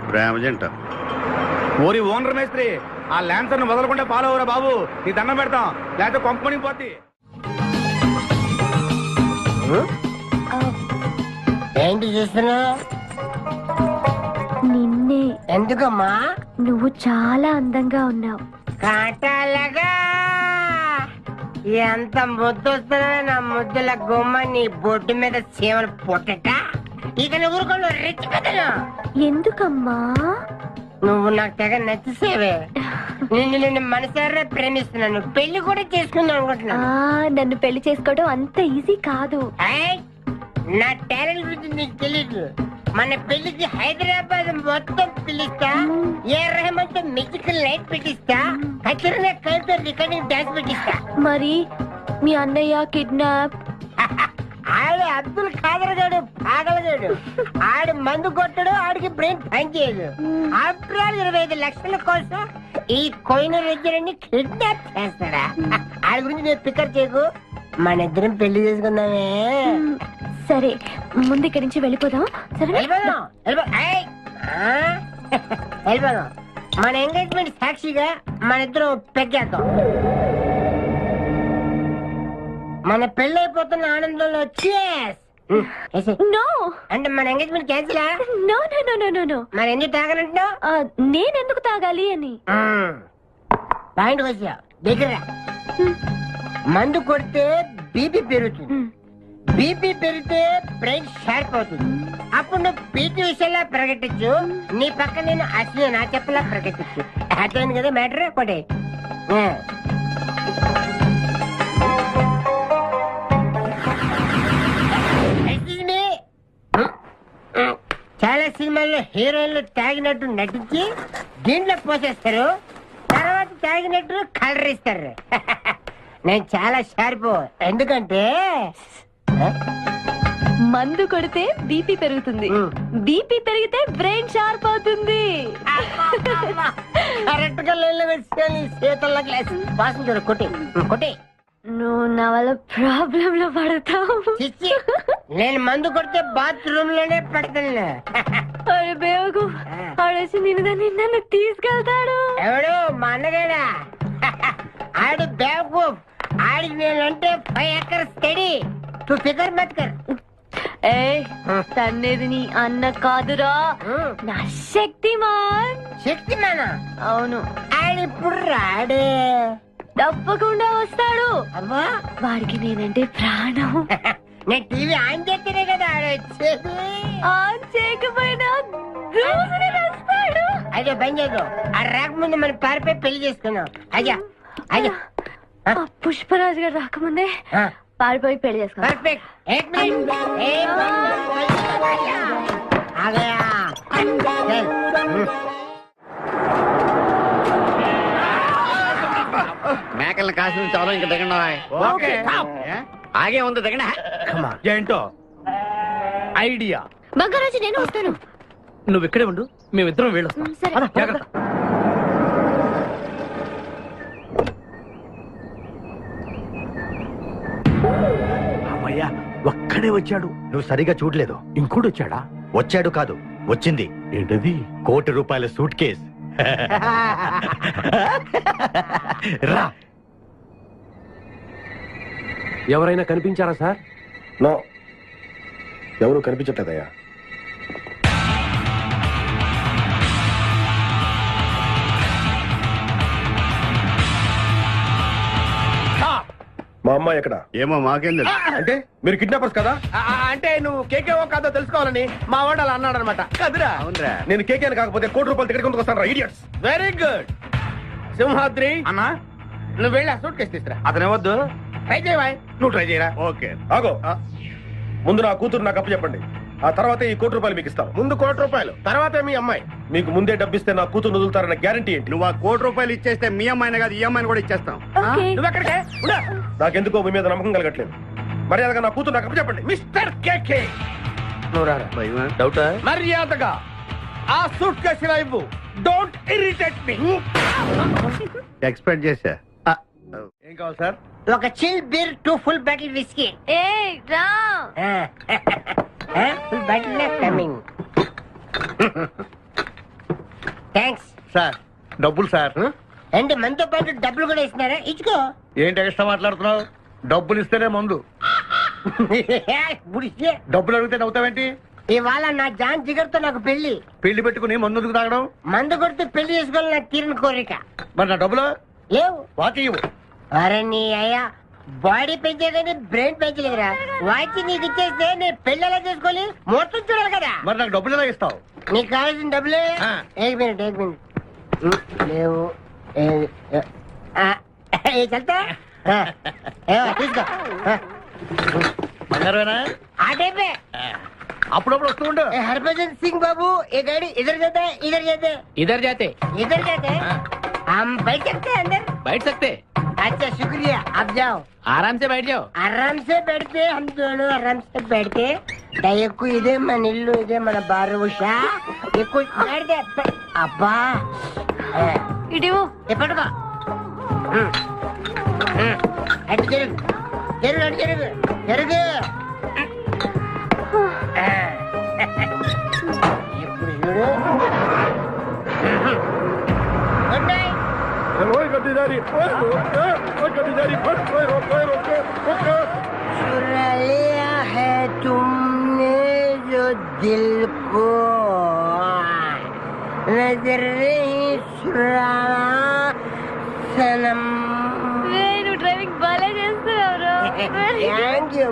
S9: ప్రేమ జంట.
S12: ఓరి ఓనర్ మేస్త్రి, ఆ ల్యాన్సర్ ను వదలకుండా ఫాలో అవరా బాబు. నీ దండం పెడతాం, లేకపోతే కొంపని పోతి.
S14: ఏంటి చూస్తున్నా?
S4: నిన్నే.
S14: ఎందుకమ్మా?
S4: నువ్వు చాలా అందంగా ఉన్నావు.
S14: కాటాలగా ఎంత ముద్దు వస్తున్నా నా ముద్దుల గుమ్మ నీ బొడ్డు మీద చీమలు పొట్టట. ఇక నువ్వు ఊరుకోను రెచ్చి పెద్దను.
S4: ఎందుకమ్మా?
S14: నువ్వు నాకు తెగ నచ్చేసేవే. నిన్ను మనసారా ప్రేమిస్తున్నాను. పెళ్లి కూడా చేసుకుందాం అనుకుంటున్నాను.
S4: నన్ను పెళ్లి చేసుకోవడం అంత ఈజీ కాదు.
S14: నా టాలెంట్ గురించి నీకు తెలీదు. మన పెళ్లికి హైదరాబాద్ మొత్తం పిలుస్తా. ఏ రెహమాన్ తో మ్యూజికల్ నైట్ పెట్టిస్తా. ఖచ్చితంగా కలితో రికార్డింగ్ డాన్స్ పెట్టిస్తా.
S4: మరి మీ అన్నయ్య కిడ్నాప్?
S14: ఆడు అబ్దుల్ ఖాదర్ గాడు పాగలగాడు. ఆడు మందు కొట్టడు, ఆడికి బ్రెయిన్ పనిచేయదు. ఆఫ్టర్ ఆల్ 25 లక్షల కోసం ఈ కోయిన రెడ్డిని కిడ్నాప్ చేస్తాడా? ఆడి గురించి నేను ఫికర్ చేయకు. మన ఇద్దరం పెళ్లి చేసుకుందామే.
S4: సరే, ముందు ఇక్కడి నుంచి వెళ్ళిపోదాం. సరే,
S14: వెళ్ళిపోదాం. మన ఎంగేజ్మెంట్ సాక్షిగా మన ఇద్దరం పెగ్గేద్దాం. మన పెళ్ళైపోతున్న ఆనందంలో
S4: నో
S14: అంటే మన engagement cancel.
S4: No no no no no no.
S14: మరి ఎందుకు తాగనంటున్నావు?
S4: నేనెందుకు తాగాలి అని.
S14: పాయింట్ వచ్చా దగ్గర. మందు కొడితే బీపీ పెరుగుతుంది. బీపీ పెరిగితే బ్రెయిన్ షార్ప్ అవుతుంది. అప్పుడు నువ్వు పీటీ విషయంలో ప్రకటించు, నీ పక్క నేను అసలు నా చెప్పలా ప్రకటించు. అర్థమైంది కదా మ్యాటర్? ఒకటి చాలా సినిమాల్లో హీరోయిన్లు తాగినట్టు నటించి దీంట్లో పోసేస్తారు. తర్వాత తాగినట్టు కలర్ ఇస్తారు. నేను చాలా షార్ప్. ఎందుకంటే
S4: మందు కొడితే బీపీ పెరుగుతుంది, బీపీ పెరిగితే బ్రెయిన్ షార్ప్ అవుతుంది.
S14: కరెక్ట్ గా లైన్ లో పెట్టి చేతుల్లో గ్లాస్ వాసన చూడు. కొట్టి కొట్టి
S4: నువ్వు నా వల్ల ప్రాబ్లం లో పడతావు.
S14: నేను మందు కొడితే బాత్రూమ్ లోనే పెడతాను.
S4: అరే బేవకు ఆడేసి నిన్ను తీసుకెళ్తాడు.
S14: ఎవడు మా అన్నగాడా? ఆడు బేవకు. ఆడికి నేనంటే 5 acres స్టడీ. తు ఫికర్ మత్ కర్.
S4: ఏ తన్నేది నీ అన్న కాదురా, నా శక్తిమాన్.
S14: శక్తిమానా?
S4: అవును.
S14: ఆడిప్పుడు రాడే.
S4: తప్పకుండా వస్తాడు.
S14: అమ్మా
S4: వాడికి నేనంటే ప్రాణం.
S14: నేను టీవీ ఆన్ చేస్తేనే కదా ఆడొచ్చేది.
S4: ఆన్ చేయకపోయినా దూసుని వస్తాడు.
S14: అయ్యో బంద్ చేద్దాం. ఆ రాకముందు మనం పారిపోయి పెళ్లి చేసుకున్నాం. అయ్యా అయ్యా
S4: పుష్పరాజు గారు రాకముందే పారిపోయి పెళ్లి చేసుకున్నాం.
S14: పర్ఫెక్ట్. एक मिनट आ गया.
S9: మేకల్ని కాసిన చాలా ఇంకా దిగండి. ఆగే ఉంది దిగండి.
S12: ఏంటో ఐడియా.
S4: బంగారాజు నేను వస్తాను.
S5: నువ్వు ఇక్కడే ఉండు, మేమిద్దరం వెళ్ళొస్తాం.
S4: సరే.
S5: జాగ్రత్త.
S16: అమ్మయ్యా ఒక్కడే వచ్చాడు. నువ్వు సరిగా చూడలేదు. ఇంకోటి వచ్చాడా? వచ్చాడు కాదు, వచ్చింది. ఏంటది? ₹1 కోటి సూట్ కేస్. రా.
S17: ఎవరైనా కనిపించారా సార్?
S18: నో, ఎవరు కనిపించట్లేదయ్యా. మా అమ్మాయి ఎక్కడ?
S11: ఏమో మాకేం తెలుసు.
S18: అంటే మీరు కిడ్నాపర్స్ కదా?
S17: అంటే నువ్వు కేకేఓ కాదో తెలుసుకోవాలని మా వాడు అలా అన్నాడు అనమాట. కదురా?
S11: అవునరా.
S18: నేను కేకేని కాకపోతే ₹1 కోటి టికెట్ కొందుకు వస్తాను. ఇడియట్స్.
S17: Very good. సింహాద్రి అన్నా, నువ్వు వెళ్ళి ఆ సూట్ కేసు తీసుకురా.
S11: అతనే వద్దు.
S17: ట్రై చేయవా?
S18: నువ్వు ట్రై చేయరా?
S11: ఓకే.
S18: ఆగో. ముందు నా కూతురు నాకు అప్పు చెప్పండి. ఆ తర్వాత ఈ ₹1 కోటి మీకు ఇస్తాను.
S17: ముందు ₹1 తర్వాత మీ అమ్మాయి.
S18: మీకు ముందే డబ్బిస్తే నా కూతురు వదులుతారన్న గ్యారంటీ ఏంటి?
S11: నువ్వు ఆ ₹1 ఇచ్చేస్తే మీ అమ్మాయిని కాదు ఈ అమ్మాయిని కూడా ఇచ్చేస్తాం.
S17: నువ్వు ఎక్కడికే?
S18: నాకెందుకో మీ మీద నమ్మకం కలగట్లేదు. మర్యాదగా నా కూతురు నాకు అప్పు చెప్పండి.
S17: మిస్టర్ కేకే, నువ్వు రారా.
S11: డౌటా?
S17: మర్యాదగా ఆ సూట్ కేసు ఇలా ఇవ్వు. Don't irritate me.
S11: ఎక్స్పెక్ట్ చేశా.
S17: ఏం కావాలి సార్?
S14: ఒక chill beer 2 full bottle whisky.
S4: ఏ రా.
S14: Full bottle coming. Thanks
S11: sir డబ్బులు సార్.
S14: అంటే మనతో పాటు డబ్బులు కూడా ఇస్తున్నారా? ఇచ్చుకో.
S11: ఏంటి ఎక్స్ట్రా మాట్లాడుతున్నావు? డబ్బులు ఇస్తేనే మందు.
S14: బుడిసే.
S11: డబ్బులు అడిగితే నవ్వుతావేంటి?
S14: ఇవాళ నా జాన్ జిగర్తో నాకు పెళ్లి.
S11: పెళ్లి పెట్టుకుని మందుకు తాగడం?
S14: మందు కొడితే పెళ్లి చేసుకోవాలి నాకు తీరిన కోరిక.
S11: మరి నా డబ్బులు
S14: లేవు.
S11: వాకి ఇవ్వు.
S14: అరే నీ అయ్యా బాడీ పెంచే కానీ బ్రెయిన్ పెంచలేదురా. వాచి నీకు ఇచ్చేస్తే నేను పెళ్లి ఎలా చేసుకోవాలి? మొత్తం చూడాలి కదా.
S11: మరి నాకు డబ్బులు ఎలా ఇస్తావు?
S14: నీకు కావాల్సిన డబ్బులే. ఏక్ మినిట్ లేవు. చల్తా తీసుకో.
S11: బంగారమేనా?
S14: ఆ టైపే.
S11: అప్పుడప్పుడు వస్తూ ఉండు.
S14: हरभजन सिंह बाबू ये गाड़ी इधर जाता है इधर जाते हैं
S5: इधर जाते
S14: हम बैठ सकते हैं अंदर?
S5: बैठ सकते.
S14: अच्छा शुक्रिया. आप जाओ.
S5: आराम से बैठ जाओ.
S14: आराम से बैठते हम दोनों आराम से बैठते. दयकु इधे मन इल्लू इधे मन बारुषा ये कुछ बैठ दे. अब्बा
S4: ఇడివో
S14: ये पटका. अट जरुग जरुग जरुग जरुग. Good night. चुरा लिया है तुमने जो दिल को, नजर नहीं चुराना सनम.
S4: నువ్వు డ్రైవింగ్ బాగా చేస్తున్నావు.
S14: Thank you.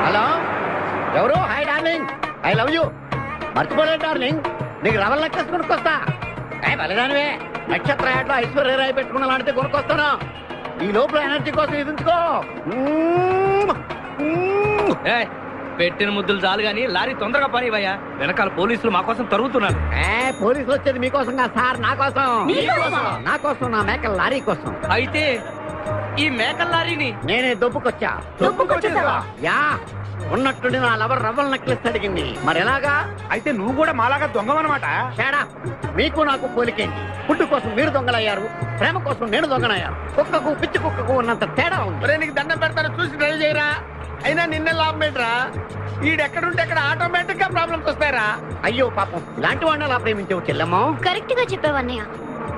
S9: హలో, ఎవరు? Hi darling, I love you. మర్చిపోలేదు డార్లింగ్, నీకు రవల్ నెక్లెస్ కొనుక్కొస్తా. బలిదానివే, నక్షత్ర యాడ్లో ఐశ్వర్యరాయ్ పెట్టుకున్న లాంటిది కొనుక్కొస్తాను. ఈ లోపల ఎనర్జీ కోసం ఎదుర్కో.
S5: పెట్టిన ముద్దులు చాలు గాని లారీ తొందరగా పనివయ్యా. వెనకాల పోలీసులు మా కోసం తరుగుతున్నారు.
S9: పోలీసులు వచ్చేది మీకోసం కాదు సార్, నా కోసం. నా కోసం, నా మేకల లారీ కోసం.
S5: అయితే ఈ మేకల లారీని
S9: నేనే దొప్పుకొచ్చా. యా, ఉన్నట్టుండి నా లవర్ రవ్వల్ నెక్లెస్ అడిగింది. మరి ఎలాగా?
S12: అయితే నువ్వు కూడా మాలాగా దొంగవన్నమాట.
S9: షాడా, మీకు నాకు పోలికేంటి? ఫుడ్ కోసం మీరు దొంగలయ్యారు, ప్రేమ కోసం నేను దొంగనయ్యాను. కుక్కకు పిచ్చి కుక్కకు ఉన్నంత తేడా ఉంది.
S1: ఒరే నీకు దండం పెడతాను, చూసి డ్రైవ్ చేయరా. అయినా నిన్న లాభం ఏంట్రా? ఈడెక్కడుంటే అక్కడ ఆటోమేటిక్ గా ప్రాబ్లమ్స్ వస్తాయరా.
S9: అయ్యో పాపం, ఇలాంటి వాడిని అలా ప్రేమించావు చెల్లెమ్మా.
S4: కరెక్ట్ గా చెప్పావన్నయ్య.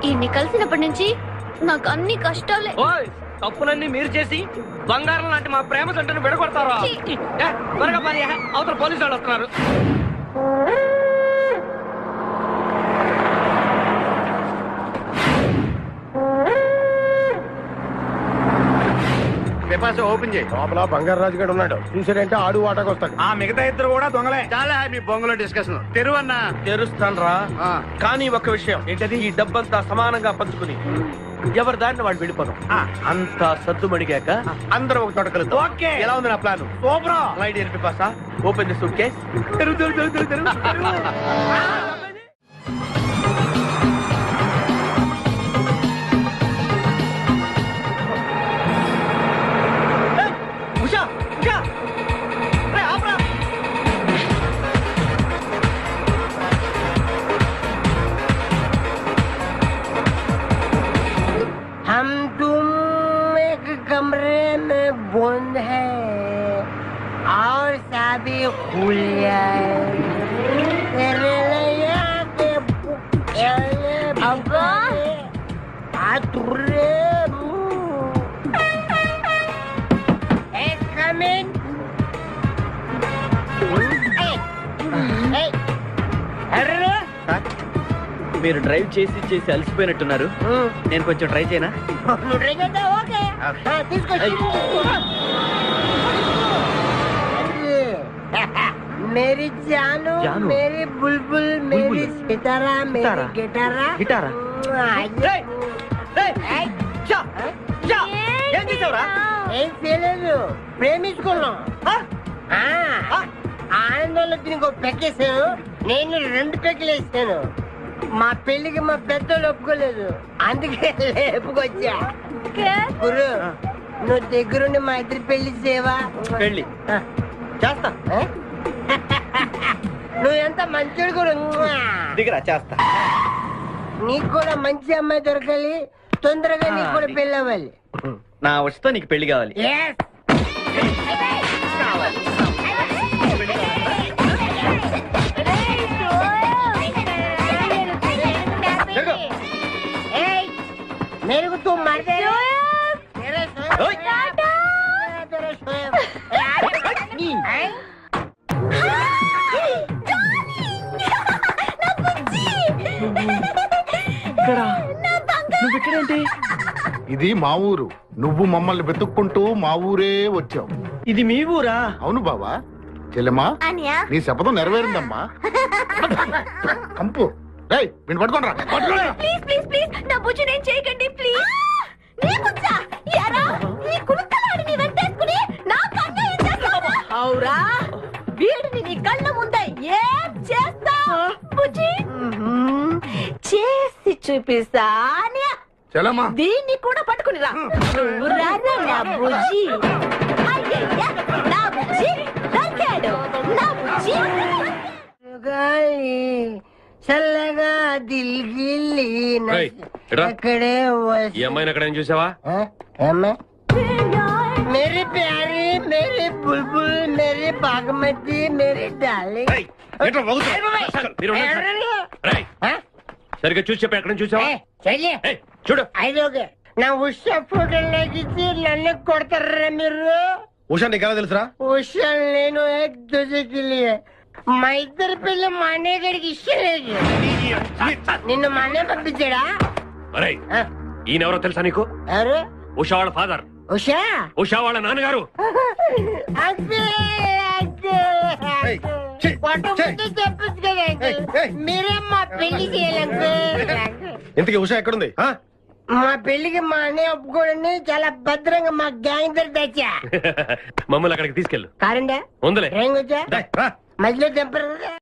S4: ఈయన్ని కలిసినప్పటి నుంచి నాకు అన్ని కష్టాలే.
S15: తప్పులన్నీ మీరు చేసి బంగారం లాంటి మా ప్రేమ జంటను విడగొడతారా? త్వరగా పని, అవతల పోలీసు వాళ్ళు వస్తున్నారు.
S9: ఓపెన్ చేయి.
S18: లోపల బంగారు రాజు గారు ఉన్నాడు, చూసాడంటే ఆడు వాటకు వస్తాడు.
S12: ఆ మిగతా ఇద్దరు కూడా దొంగలే.
S9: చాలా మీ బొంగులో డిస్కషన్. తెరువన్నా
S17: తెరుస్తాను రా. కానీ ఒక విషయం ఏంటది, ఈ డబ్బంతా సమానంగా పంచుకుని ఎవరి దారిని వాళ్ళు వెళ్ళిపోదాం. అంతా సద్దుమడిగాక అందరం ఒక చోట కలుద్దాం.
S12: ఓకే.
S17: ఎలా ఉంది నా plan?
S12: Super.
S17: Light year పిపాసా, open the suit case.
S14: हम तुम एक कमरे में बंद है और साबी खुल जाए तेरे लिए के अब्बा आतुरे एक कमिंग
S15: మీరు డ్రైవ్ చేసి చేసి అలసిపోయినట్టున్నారు. నేను కొంచెం ట్రై చేయనా?
S14: ఓకే తీసుకో. मेरी जानू, मेरी बुलबुल, मेरी सितारा, मेरी गिटारा.
S15: ఏం చేసావురా?
S14: ఏం చేయలేదు, ప్రేమించుకున్నాం. ఆనందంలో దీనికి ఒక పెక్కేసాను, నేను 2 పెక్కలు వేసాను. మా పెళ్లికి మా పెద్దలు ఒప్పుకోలేదు, అందుకే లేపుకొచ్చా. గురు, నువ్వు దగ్గరుండి మా ఇద్దరి పెళ్లి చేయవా?
S15: పెళ్లి చేస్తా.
S14: నువ్వు ఎంత మంచిడు గురు.
S15: దిగరా, చేస్తా.
S14: నీకు కూడా మంచి అమ్మాయి దొరకాలి, తొందరగా నీకు కూడా పెళ్లి అవ్వాలి.
S15: నా వచ్చతో నీకు పెళ్లి కావాలి.
S14: मेरे को तुम मार दे
S15: నువ్వెక్కడేంటి?
S11: ఇది మా ఊరు, నువ్వు మమ్మల్ని వెతుక్కుంటూ మా ఊరే వచ్చావు.
S15: ఇది మీ ఊరా?
S11: అవును బావా. చెల్లెమ్మా, నీ శపథం నెరవేరిందమ్మా. కంపు రేయ్, వీడిని పట్టుకోండిరా.
S4: ప్లీజ్ ప్లీజ్ ప్లీజ్ నా బుజ్జి నేను చేయకండి ప్లీజ్. నీకొచ్చా యారా ఈ కుడుకలాడిని వెంటేసుకుని నా కన్ను చేస్తావా? అవురా, వీడిని నీ కళ్ళ ముందే ఏం చేస్తా బుజ్జి? చేసి చూపిస్తానే.
S11: చెల్లమ్మా,
S4: దీన్ని కూడా పట్టుకుని రా. నువ్వు రారా నా బుజ్జి. అయ్యయ్య, నా బుజ్జి దొరికాడు. నా బుజ్జి
S14: చల్లగా దిల్గిల్లి అక్కడే
S8: ఈ అమ్మాయిని అక్కడ ఏం చూసావా?
S14: मेरी प्यारी, मेरी बुलबुल, मेरी बागमती, मेरी डार्लिंग.
S8: సరిగ్గా చూసి చెప్పి ఎక్కడ చూసావా? చూడు,
S14: ఐదోగే నా ఉషా ఫోటోలు లాగిచ్చి నన్ను కొడతారా మీరు?
S18: ఉషా నీకు ఎలా తెలుసురా?
S14: ఉషా నేను ఏక్ దూజేకి లియే. మా ఇద్దరి పిల్ల మా అన్నయ్య గడికి ఇష్టం లేదు. నిన్ను మా అన్నయ్య పంపించాడా?
S8: ఈయనెవరో తెలుసా నీకు?
S14: ఎవరు?
S8: ఉషా వాళ్ళ ఫాదర్.
S14: ఉషా?
S8: ఉషా వాళ్ళ నాన్నగారు.
S14: చెప్పచ్చు కదా, మీరే మా పెళ్లి చేయాలంటే.
S18: ఇంతకీ ఉషా ఎక్కడుంది?
S14: మా పెళ్లికి మా అన్నయ్య ఒప్పుకోండి, చాలా భద్రంగా మా గ్యాంగ్ దగ్గర తెచ్చా.
S8: మమ్మల్ని అక్కడికి తీసుకెళ్ళు.
S14: కారండా
S8: ఉందలే.
S14: మధ్యలో తెంపరు.